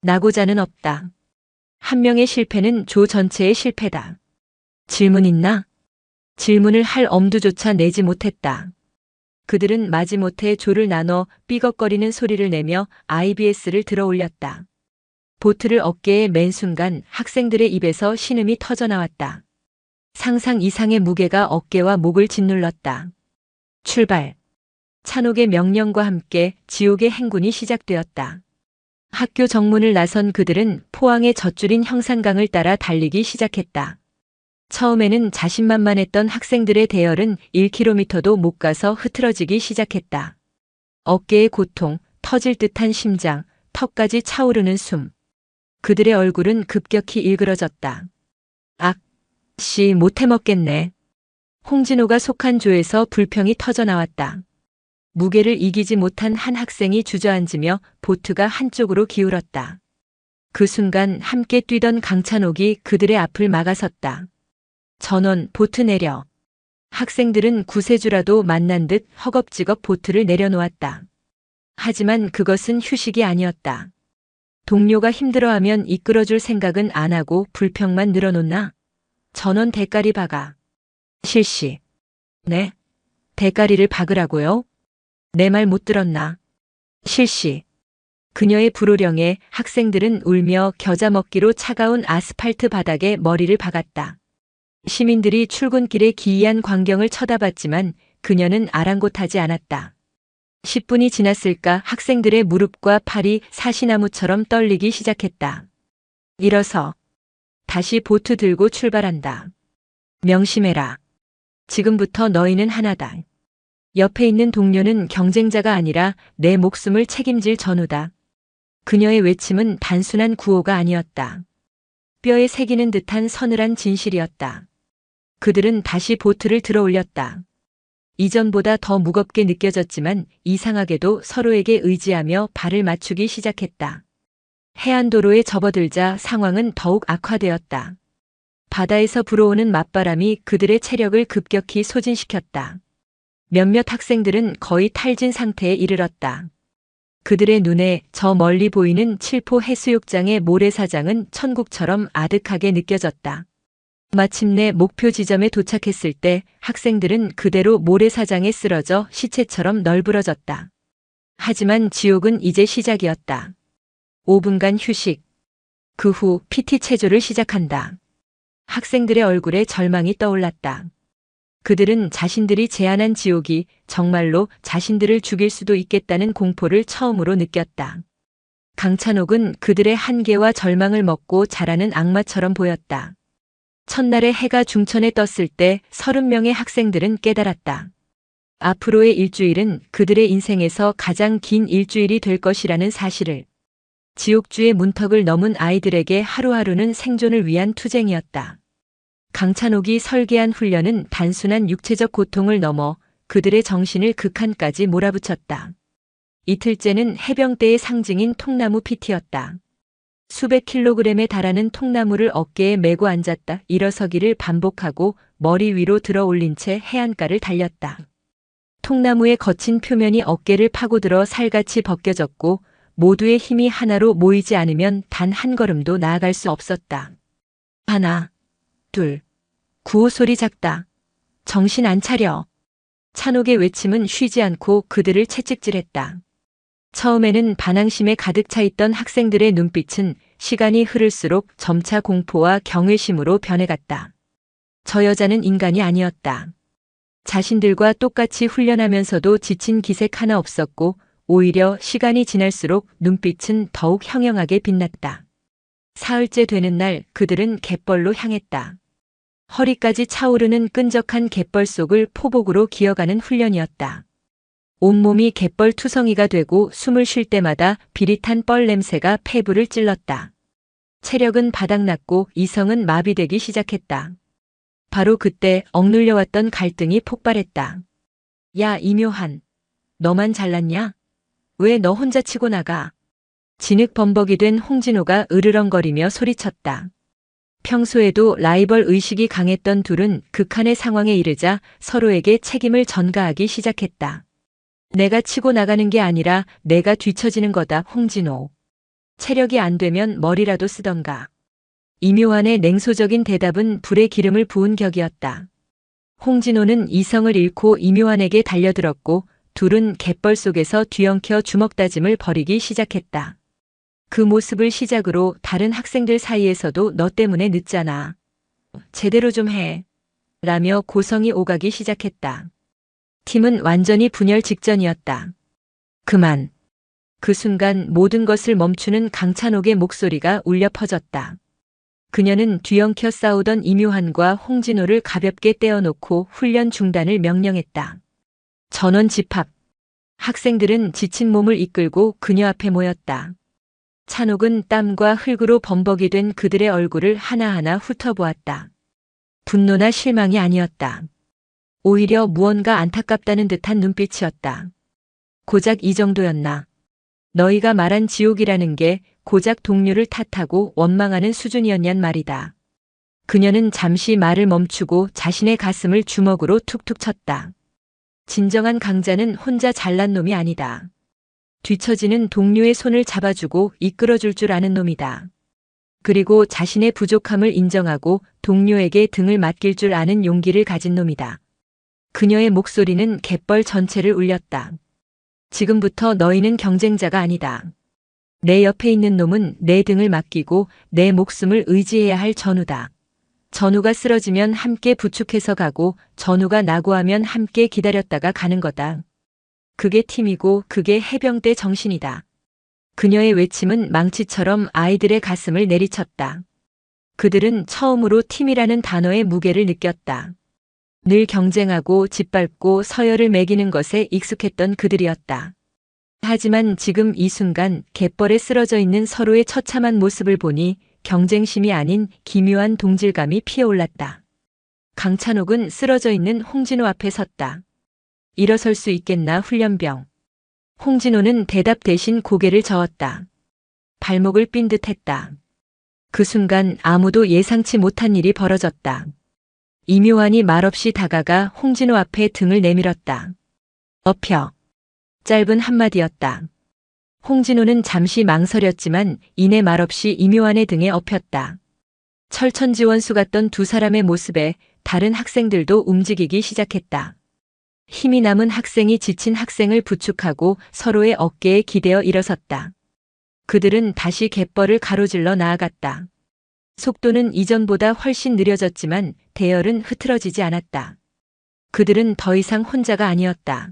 나고자는 없다. 한 명의 실패는 조 전체의 실패다. 질문 있나? 질문을 할 엄두조차 내지 못했다. 그들은 마지못해 조를 나눠 삐걱거리는 소리를 내며 IBS를 들어 올렸다. 보트를 어깨에 맨 순간 학생들의 입에서 신음이 터져나왔다. 상상 이상의 무게가 어깨와 목을 짓눌렀다. 출발. 찬옥의 명령과 함께 지옥의 행군이 시작되었다. 학교 정문을 나선 그들은 포항의 젖줄인 형산강을 따라 달리기 시작했다. 처음에는 자신만만했던 학생들의 대열은 1km도 못 가서 흐트러지기 시작했다. 어깨의 고통, 터질 듯한 심장, 턱까지 차오르는 숨. 그들의 얼굴은 급격히 일그러졌다. 악, 씨 못 해먹겠네. 홍진호가 속한 조에서 불평이 터져나왔다. 무게를 이기지 못한 한 학생이 주저앉으며 보트가 한쪽으로 기울었다. 그 순간 함께 뛰던 강찬옥이 그들의 앞을 막아섰다. 전원 보트 내려. 학생들은 구세주라도 만난 듯 허겁지겁 보트를 내려놓았다. 하지만 그것은 휴식이 아니었다. 동료가 힘들어하면 이끌어줄 생각은 안 하고 불평만 늘어놓나? 전원 대가리 박아. 실시. 네. 대가리를 박으라고요? 내 말 못 들었나? 실시. 그녀의 불호령에 학생들은 울며 겨자 먹기로 차가운 아스팔트 바닥에 머리를 박았다. 시민들이 출근길의 기이한 광경을 쳐다봤지만 그녀는 아랑곳하지 않았다. 10분이 지났을까 학생들의 무릎과 팔이 사시나무처럼 떨리기 시작했다. 일어서. 다시 보트 들고 출발한다. 명심해라. 지금부터 너희는 하나다. 옆에 있는 동료는 경쟁자가 아니라 내 목숨을 책임질 전우다. 그녀의 외침은 단순한 구호가 아니었다. 뼈에 새기는 듯한 서늘한 진실이었다. 그들은 다시 보트를 들어 올렸다. 이전보다 더 무겁게 느껴졌지만 이상하게도 서로에게 의지하며 발을 맞추기 시작했다. 해안도로에 접어들자 상황은 더욱 악화되었다. 바다에서 불어오는 맞바람이 그들의 체력을 급격히 소진시켰다. 몇몇 학생들은 거의 탈진 상태에 이르렀다. 그들의 눈에 저 멀리 보이는 칠포 해수욕장의 모래사장은 천국처럼 아득하게 느껴졌다. 마침내 목표 지점에 도착했을 때 학생들은 그대로 모래사장에 쓰러져 시체처럼 널브러졌다. 하지만 지옥은 이제 시작이었다. 5분간 휴식. 그 후 PT 체조를 시작한다. 학생들의 얼굴에 절망이 떠올랐다. 그들은 자신들이 제안한 지옥이 정말로 자신들을 죽일 수도 있겠다는 공포를 처음으로 느꼈다. 강찬옥은 그들의 한계와 절망을 먹고 자라는 악마처럼 보였다. 첫날에 해가 중천에 떴을 때 30명의 학생들은 깨달았다. 앞으로의 일주일은 그들의 인생에서 가장 긴 일주일이 될 것이라는 사실을. 지옥주의 문턱을 넘은 아이들에게 하루하루는 생존을 위한 투쟁이었다. 강찬옥이 설계한 훈련은 단순한 육체적 고통을 넘어 그들의 정신을 극한까지 몰아붙였다. 이틀째는 해병대의 상징인 통나무 PT였다. 수백 킬로그램에 달하는 통나무를 어깨에 메고 앉았다 일어서기를 반복하고 머리 위로 들어 올린 채 해안가를 달렸다. 통나무의 거친 표면이 어깨를 파고들어 살같이 벗겨졌고 모두의 힘이 하나로 모이지 않으면 단 한 걸음도 나아갈 수 없었다. 하나, 둘, 구호 소리 작다. 정신 안 차려. 찬옥의 외침은 쉬지 않고 그들을 채찍질했다. 처음에는 반항심에 가득 차 있던 학생들의 눈빛은 시간이 흐를수록 점차 공포와 경외심으로 변해갔다. 저 여자는 인간이 아니었다. 자신들과 똑같이 훈련하면서도 지친 기색 하나 없었고 오히려 시간이 지날수록 눈빛은 더욱 형형하게 빛났다. 사흘째 되는 날 그들은 갯벌로 향했다. 허리까지 차오르는 끈적한 갯벌 속을 포복으로 기어가는 훈련이었다. 온몸이 갯벌 투성이가 되고 숨을 쉴 때마다 비릿한 뻘 냄새가 폐부를 찔렀다. 체력은 바닥났고 이성은 마비되기 시작했다. 바로 그때 억눌려왔던 갈등이 폭발했다. 야, 이묘한. 너만 잘났냐? 왜 너 혼자 치고 나가? 진흙범벅이 된 홍진호가 으르렁거리며 소리쳤다. 평소에도 라이벌 의식이 강했던 둘은 극한의 상황에 이르자 서로에게 책임을 전가하기 시작했다. 내가 치고 나가는 게 아니라 내가 뒤처지는 거다, 홍진호. 체력이 안 되면 머리라도 쓰던가. 이묘한의 냉소적인 대답은 불에 기름을 부은 격이었다. 홍진호는 이성을 잃고 이묘한에게 달려들었고 둘은 갯벌 속에서 뒤엉켜 주먹다짐을 벌이기 시작했다. 그 모습을 시작으로 다른 학생들 사이에서도 너 때문에 늦잖아. 제대로 좀 해. 라며 고성이 오가기 시작했다. 팀은 완전히 분열 직전이었다. 그만. 그 순간 모든 것을 멈추는 강찬옥의 목소리가 울려 퍼졌다. 그녀는 뒤엉켜 싸우던 이묘한과 홍진호를 가볍게 떼어놓고 훈련 중단을 명령했다. 전원 집합. 학생들은 지친 몸을 이끌고 그녀 앞에 모였다. 찬옥은 땀과 흙으로 범벅이 된 그들의 얼굴을 하나하나 훑어보았다. 분노나 실망이 아니었다. 오히려 무언가 안타깝다는 듯한 눈빛이었다. 고작 이 정도였나? 너희가 말한 지옥이라는 게 고작 동료를 탓하고 원망하는 수준이었냔 말이다. 그녀는 잠시 말을 멈추고 자신의 가슴을 주먹으로 툭툭 쳤다. 진정한 강자는 혼자 잘난 놈이 아니다. 뒤처지는 동료의 손을 잡아주고 이끌어줄 줄 아는 놈이다. 그리고 자신의 부족함을 인정하고 동료에게 등을 맡길 줄 아는 용기를 가진 놈이다. 그녀의 목소리는 갯벌 전체를 울렸다. 지금부터 너희는 경쟁자가 아니다. 내 옆에 있는 놈은 내 등을 맡기고 내 목숨을 의지해야 할 전우다. 전우가 쓰러지면 함께 부축해서 가고 전우가 낙오하면 함께 기다렸다가 가는 거다. 그게 팀이고 그게 해병대 정신이다. 그녀의 외침은 망치처럼 아이들의 가슴을 내리쳤다. 그들은 처음으로 팀이라는 단어의 무게를 느꼈다. 늘 경쟁하고 짓밟고 서열을 매기는 것에 익숙했던 그들이었다. 하지만 지금 이 순간 갯벌에 쓰러져 있는 서로의 처참한 모습을 보니 경쟁심이 아닌 기묘한 동질감이 피어올랐다. 강찬옥은 쓰러져 있는 홍진호 앞에 섰다. 일어설 수 있겠나 훈련병. 홍진호는 대답 대신 고개를 저었다. 발목을 삔 듯했다. 그 순간 아무도 예상치 못한 일이 벌어졌다. 이묘한이 말없이 다가가 홍진호 앞에 등을 내밀었다. 엎혀. 짧은 한마디였다. 홍진호는 잠시 망설였지만 이내 말없이 이묘한의 등에 엎였다. 철천지원수 같던 두 사람의 모습에 다른 학생들도 움직이기 시작했다. 힘이 남은 학생이 지친 학생을 부축하고 서로의 어깨에 기대어 일어섰다. 그들은 다시 갯벌을 가로질러 나아갔다. 속도는 이전보다 훨씬 느려졌지만 대열은 흐트러지지 않았다. 그들은 더 이상 혼자가 아니었다.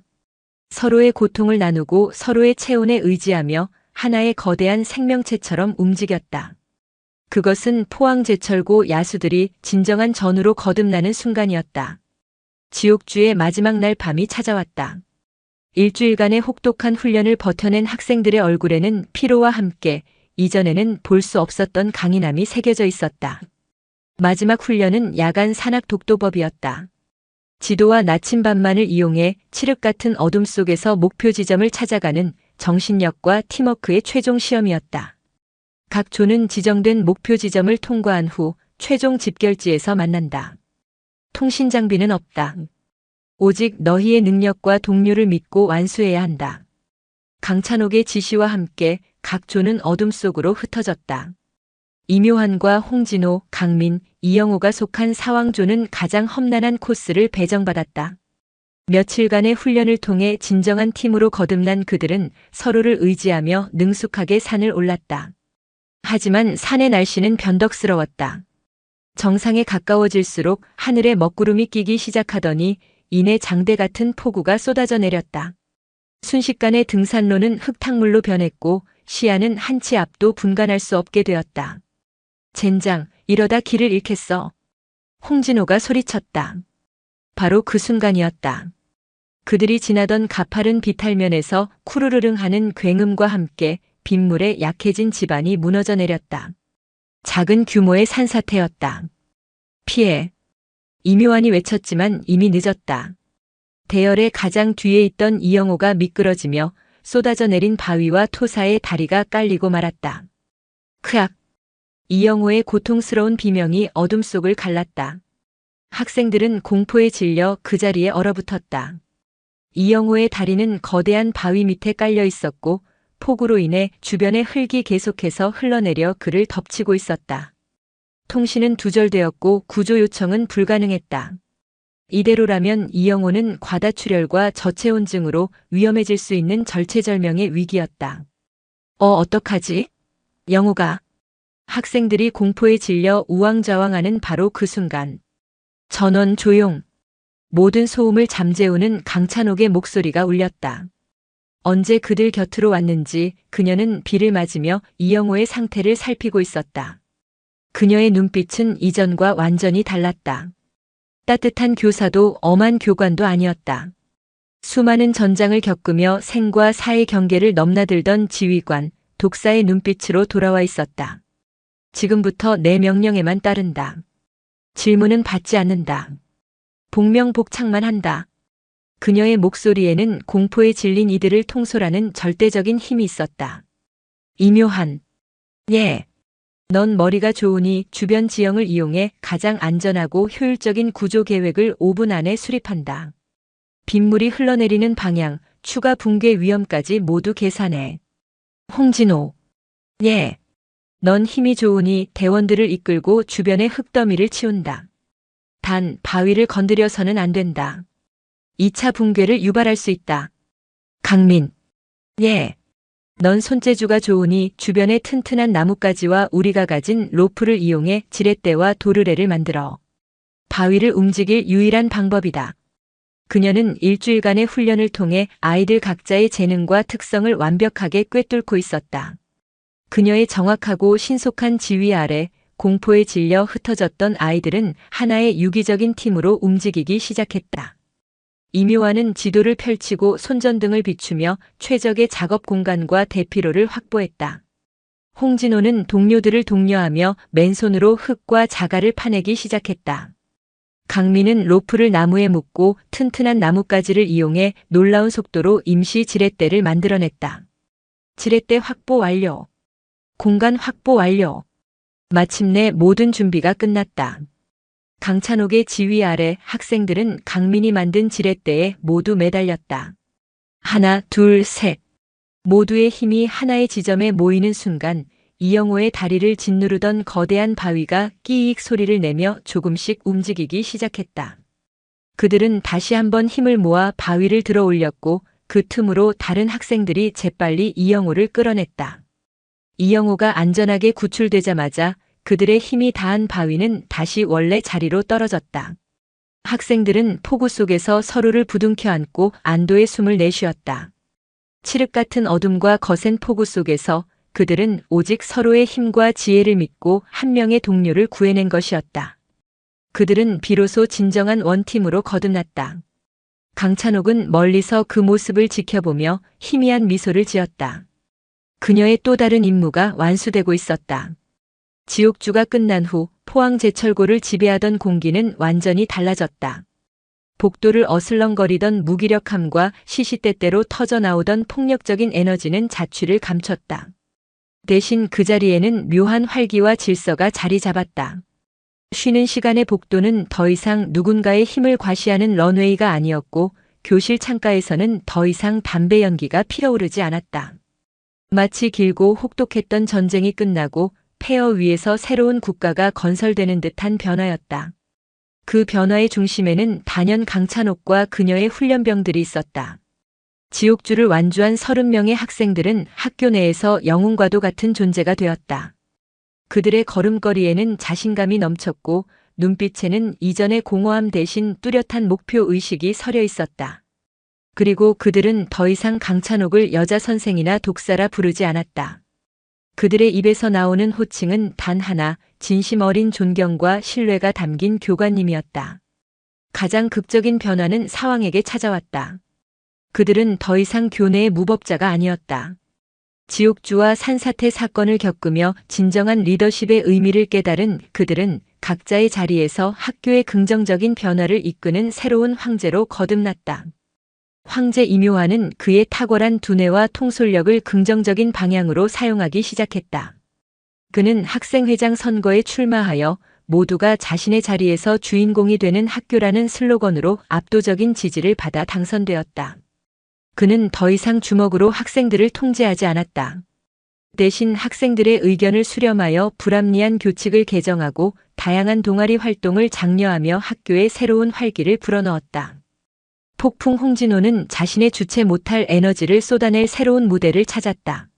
서로의 고통을 나누고 서로의 체온에 의지하며 하나의 거대한 생명체처럼 움직였다. 그것은 포항제철고 야수들이 진정한 전우로 거듭나는 순간이었다. 지옥주의 마지막 날 밤이 찾아왔다. 일주일간의 혹독한 훈련을 버텨낸 학생들의 얼굴에는 피로와 함께 이전에는 볼 수 없었던 강인함이 새겨져 있었다. 마지막 훈련은 야간 산악 독도법이었다. 지도와 나침반만을 이용해 칠흑 같은 어둠 속에서 목표 지점을 찾아가는 정신력과 팀워크의 최종 시험이었다. 각 조는 지정된 목표 지점을 통과한 후 최종 집결지에서 만난다. 통신 장비는 없다. 오직 너희의 능력과 동료를 믿고 완수해야 한다. 강찬옥의 지시와 함께 각 조는 어둠 속으로 흩어졌다. 이묘한과 홍진호, 강민, 이영호가 속한 사왕조는 가장 험난한 코스를 배정받았다. 며칠간의 훈련을 통해 진정한 팀으로 거듭난 그들은 서로를 의지하며 능숙하게 산을 올랐다. 하지만 산의 날씨는 변덕스러웠다. 정상에 가까워질수록 하늘에 먹구름이 끼기 시작하더니 이내 장대 같은 폭우가 쏟아져 내렸다. 순식간에 등산로는 흙탕물로 변했고 시야는 한 치 앞도 분간할 수 없게 되었다. 젠장, 이러다 길을 잃겠어. 홍진호가 소리쳤다. 바로 그 순간이었다. 그들이 지나던 가파른 비탈면에서 쿠르르릉 하는 굉음과 함께 빗물에 약해진 집안이 무너져 내렸다. 작은 규모의 산사태였다. 피해. 이묘한이 외쳤지만 이미 늦었다. 대열의 가장 뒤에 있던 이영호가 미끄러지며 쏟아져 내린 바위와 토사에 다리가 깔리고 말았다. 크악. 이영호의 고통스러운 비명이 어둠 속을 갈랐다. 학생들은 공포에 질려 그 자리에 얼어붙었다. 이영호의 다리는 거대한 바위 밑에 깔려 있었고 폭우로 인해 주변의 흙이 계속해서 흘러내려 그를 덮치고 있었다. 통신은 두절되었고 구조 요청은 불가능했다. 이대로라면 이영호는 과다출혈과 저체온증으로 위험해질 수 있는 절체절명의 위기였다. 어떡하지? 영호가. 학생들이 공포에 질려 우왕좌왕하는 바로 그 순간. 전원 조용. 모든 소음을 잠재우는 강찬옥의 목소리가 울렸다. 언제 그들 곁으로 왔는지 그녀는 비를 맞으며 이영호의 상태를 살피고 있었다. 그녀의 눈빛은 이전과 완전히 달랐다. 따뜻한 교사도 엄한 교관도 아니었다. 수많은 전장을 겪으며 생과 사의 경계를 넘나들던 지휘관, 독사의 눈빛으로 돌아와 있었다. 지금부터 내 명령에만 따른다. 질문은 받지 않는다. 복명복창만 한다. 그녀의 목소리에는 공포에 질린 이들을 통솔하는 절대적인 힘이 있었다. 이묘한. 예. 넌 머리가 좋으니 주변 지형을 이용해 가장 안전하고 효율적인 구조 계획을 5분 안에 수립한다. 빗물이 흘러내리는 방향, 추가 붕괴 위험까지 모두 계산해. 홍진호. 예. 넌 힘이 좋으니 대원들을 이끌고 주변의 흙더미를 치운다. 단 바위를 건드려서는 안 된다. 2차 붕괴를 유발할 수 있다. 강민. 예. 넌 손재주가 좋으니 주변에 튼튼한 나뭇가지와 우리가 가진 로프를 이용해 지렛대와 도르래를 만들어. 바위를 움직일 유일한 방법이다. 그녀는 일주일간의 훈련을 통해 아이들 각자의 재능과 특성을 완벽하게 꿰뚫고 있었다. 그녀의 정확하고 신속한 지휘 아래 공포에 질려 흩어졌던 아이들은 하나의 유기적인 팀으로 움직이기 시작했다. 이묘화는 지도를 펼치고 손전등을 비추며 최적의 작업 공간과 대피로를 확보했다. 홍진호는 동료들을 독려하며 맨손으로 흙과 자갈을 파내기 시작했다. 강민은 로프를 나무에 묶고 튼튼한 나뭇가지를 이용해 놀라운 속도로 임시 지렛대를 만들어냈다. 지렛대 확보 완료. 공간 확보 완료. 마침내 모든 준비가 끝났다. 강찬옥의 지휘 아래 학생들은 강민이 만든 지렛대에 모두 매달렸다. 하나, 둘, 셋. 모두의 힘이 하나의 지점에 모이는 순간 이영호의 다리를 짓누르던 거대한 바위가 끼익 소리를 내며 조금씩 움직이기 시작했다. 그들은 다시 한번 힘을 모아 바위를 들어 올렸고 그 틈으로 다른 학생들이 재빨리 이영호를 끌어냈다. 이영호가 안전하게 구출되자마자 그들의 힘이 다한 바위는 다시 원래 자리로 떨어졌다. 학생들은 폭우 속에서 서로를 부둥켜 안고 안도의 숨을 내쉬었다. 칠흑 같은 어둠과 거센 폭우 속에서 그들은 오직 서로의 힘과 지혜를 믿고 한 명의 동료를 구해낸 것이었다. 그들은 비로소 진정한 원팀으로 거듭났다. 강찬옥은 멀리서 그 모습을 지켜보며 희미한 미소를 지었다. 그녀의 또 다른 임무가 완수되고 있었다. 지옥주가 끝난 후 포항 제철고를 지배하던 공기는 완전히 달라졌다. 복도를 어슬렁거리던 무기력함과 시시때때로 터져나오던 폭력적인 에너지는 자취를 감췄다. 대신 그 자리에는 묘한 활기와 질서가 자리 잡았다. 쉬는 시간의 복도는 더 이상 누군가의 힘을 과시하는 런웨이가 아니었고 교실 창가에서는 더 이상 담배 연기가 피어오르지 않았다. 마치 길고 혹독했던 전쟁이 끝나고 폐허 위에서 새로운 국가가 건설되는 듯한 변화였다. 그 변화의 중심에는 단연 강찬옥과 그녀의 훈련병들이 있었다. 지옥주를 완주한 30명의 학생들은 학교 내에서 영웅과도 같은 존재가 되었다. 그들의 걸음걸이에는 자신감이 넘쳤고 눈빛에는 이전의 공허함 대신 뚜렷한 목표 의식이 서려 있었다. 그리고 그들은 더 이상 강찬옥을 여자 선생이나 독사라 부르지 않았다. 그들의 입에서 나오는 호칭은 단 하나, 진심 어린 존경과 신뢰가 담긴 교관님이었다. 가장 극적인 변화는 사왕에게 찾아왔다. 그들은 더 이상 교내의 무법자가 아니었다. 지옥주와 산사태 사건을 겪으며 진정한 리더십의 의미를 깨달은 그들은 각자의 자리에서 학교의 긍정적인 변화를 이끄는 새로운 황제로 거듭났다. 황제 이묘화는 그의 탁월한 두뇌와 통솔력을 긍정적인 방향으로 사용하기 시작했다. 그는 학생회장 선거에 출마하여 모두가 자신의 자리에서 주인공이 되는 학교라는 슬로건으로 압도적인 지지를 받아 당선되었다. 그는 더 이상 주먹으로 학생들을 통제하지 않았다. 대신 학생들의 의견을 수렴하여 불합리한 교칙을 개정하고 다양한 동아리 활동을 장려하며 학교에 새로운 활기를 불어넣었다. 폭풍 홍진호는 자신의 주체 못할 에너지를 쏟아낼 새로운 무대를 찾았다.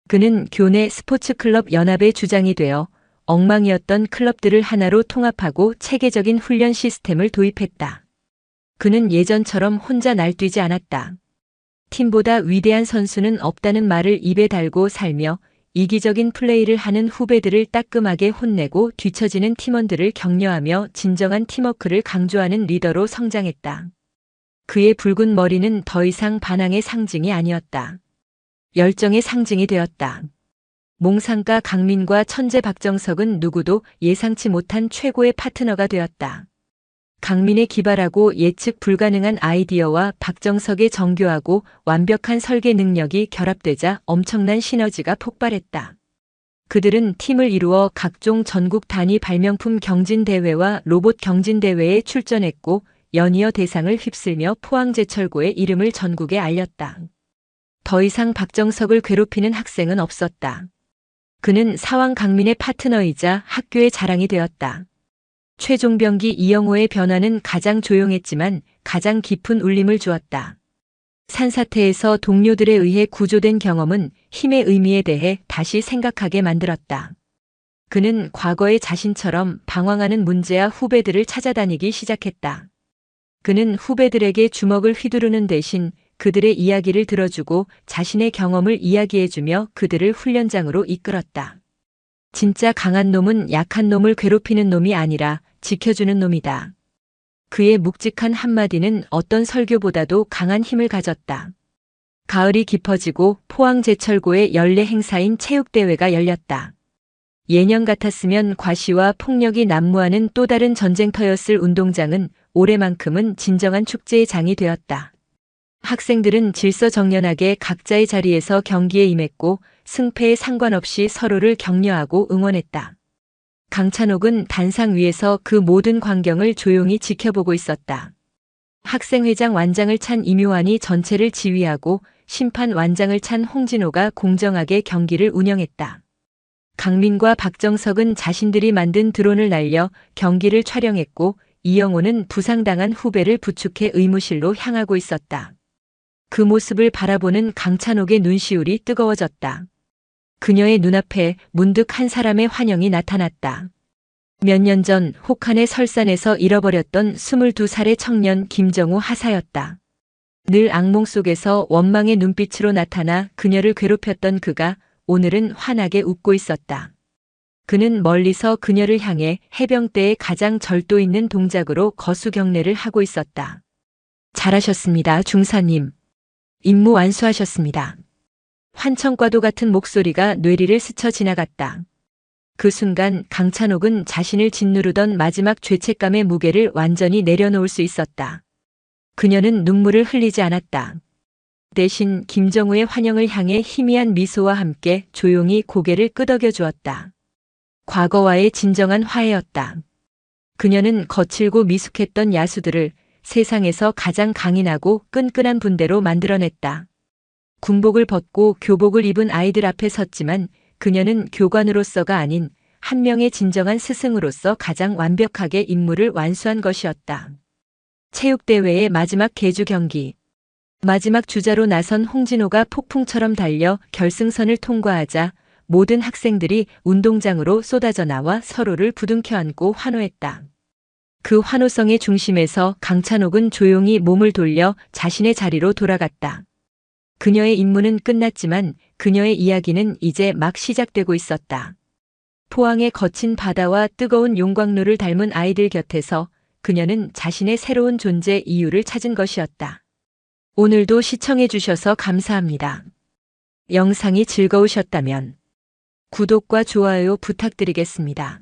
그는 교내 스포츠클럽 연합의 주장이 되어 엉망이었던 클럽들을 하나로 통합하고 체계적인 훈련 시스템을 도입했다. 그는 예전처럼 혼자 날뛰지 않았다. 팀보다 위대한 선수는 없다는 말을 입에 달고 살며 이기적인 플레이를 하는 후배들을 따끔하게 혼내고 뒤처지는 팀원들을 격려하며 진정한 팀워크를 강조하는 리더로 성장했다. 그의 붉은 머리는 더 이상 반항의 상징이 아니었다. 열정의 상징이 되었다. 몽상가 강민과 천재 박정석은 누구도 예상치 못한 최고의 파트너가 되었다. 강민의 기발하고 예측 불가능한 아이디어와 박정석의 정교하고 완벽한 설계 능력이 결합되자 엄청난 시너지가 폭발했다. 그들은 팀을 이루어 각종 전국 단위 발명품 경진대회와 로봇 경진대회에 출전했고 연이어 대상을 휩쓸며 포항제철고의 이름을 전국에 알렸다. 더 이상 박정석을 괴롭히는 학생은 없었다. 그는 사왕 강민의 파트너이자 학교의 자랑이 되었다. 최종병기 이영호의 변화는 가장 조용했지만 가장 깊은 울림을 주었다. 산사태에서 동료들에 의해 구조된 경험은 힘의 의미에 대해 다시 생각하게 만들었다. 그는 과거의 자신처럼 방황하는 문제와 후배들을 찾아다니기 시작했다. 그는 후배들에게 주먹을 휘두르는 대신 그들의 이야기를 들어주고 자신의 경험을 이야기해주며 그들을 훈련장으로 이끌었다. 진짜 강한 놈은 약한 놈을 괴롭히는 놈이 아니라 지켜주는 놈이다. 그의 묵직한 한마디는 어떤 설교보다도 강한 힘을 가졌다. 가을이 깊어지고 포항제철고의 연례 행사인 체육대회가 열렸다. 예년 같았으면 과시와 폭력이 난무하는 또 다른 전쟁터였을 운동장은 올해만큼은 진정한 축제의 장이 되었다. 학생들은 질서정연하게 각자의 자리에서 경기에 임했고 승패에 상관없이 서로를 격려하고 응원했다. 강찬옥은 단상 위에서 그 모든 광경을 조용히 지켜보고 있었다. 학생회장 완장을 찬 임요환이 전체를 지휘하고 심판 완장을 찬 홍진호가 공정하게 경기를 운영했다. 강민과 박정석은 자신들이 만든 드론을 날려 경기를 촬영했고 이영호는 부상당한 후배를 부축해 의무실로 향하고 있었다. 그 모습을 바라보는 강찬옥의 눈시울이 뜨거워졌다. 그녀의 눈앞에 문득 한 사람의 환영이 나타났다. 몇 년 전 혹한의 설산에서 잃어버렸던 22살의 청년 김정우 하사였다. 늘 악몽 속에서 원망의 눈빛으로 나타나 그녀를 괴롭혔던 그가 오늘은 환하게 웃고 있었다. 그는 멀리서 그녀를 향해 해병대의 가장 절도 있는 동작으로 거수 경례를 하고 있었다. 잘하셨습니다, 중사님. 임무 완수하셨습니다. 환청과도 같은 목소리가 뇌리를 스쳐 지나갔다. 그 순간 강찬옥은 자신을 짓누르던 마지막 죄책감의 무게를 완전히 내려놓을 수 있었다. 그녀는 눈물을 흘리지 않았다. 대신 김정우의 환영을 향해 희미한 미소와 함께 조용히 고개를 끄덕여 주었다. 과거와의 진정한 화해였다. 그녀는 거칠고 미숙했던 야수들을 세상에서 가장 강인하고 끈끈한 분대로 만들어냈다. 군복을 벗고 교복을 입은 아이들 앞에 섰지만 그녀는 교관으로서가 아닌 한 명의 진정한 스승으로서 가장 완벽하게 임무를 완수한 것이었다. 체육대회의 마지막 계주 경기. 마지막 주자로 나선 홍진호가 폭풍처럼 달려 결승선을 통과하자 모든 학생들이 운동장으로 쏟아져 나와 서로를 부둥켜 안고 환호했다. 그 환호성의 중심에서 강찬옥은 조용히 몸을 돌려 자신의 자리로 돌아갔다. 그녀의 임무는 끝났지만 그녀의 이야기는 이제 막 시작되고 있었다. 포항의 거친 바다와 뜨거운 용광로를 닮은 아이들 곁에서 그녀는 자신의 새로운 존재 이유를 찾은 것이었다. 오늘도 시청해 주셔서 감사합니다. 영상이 즐거우셨다면 구독과 좋아요 부탁드리겠습니다.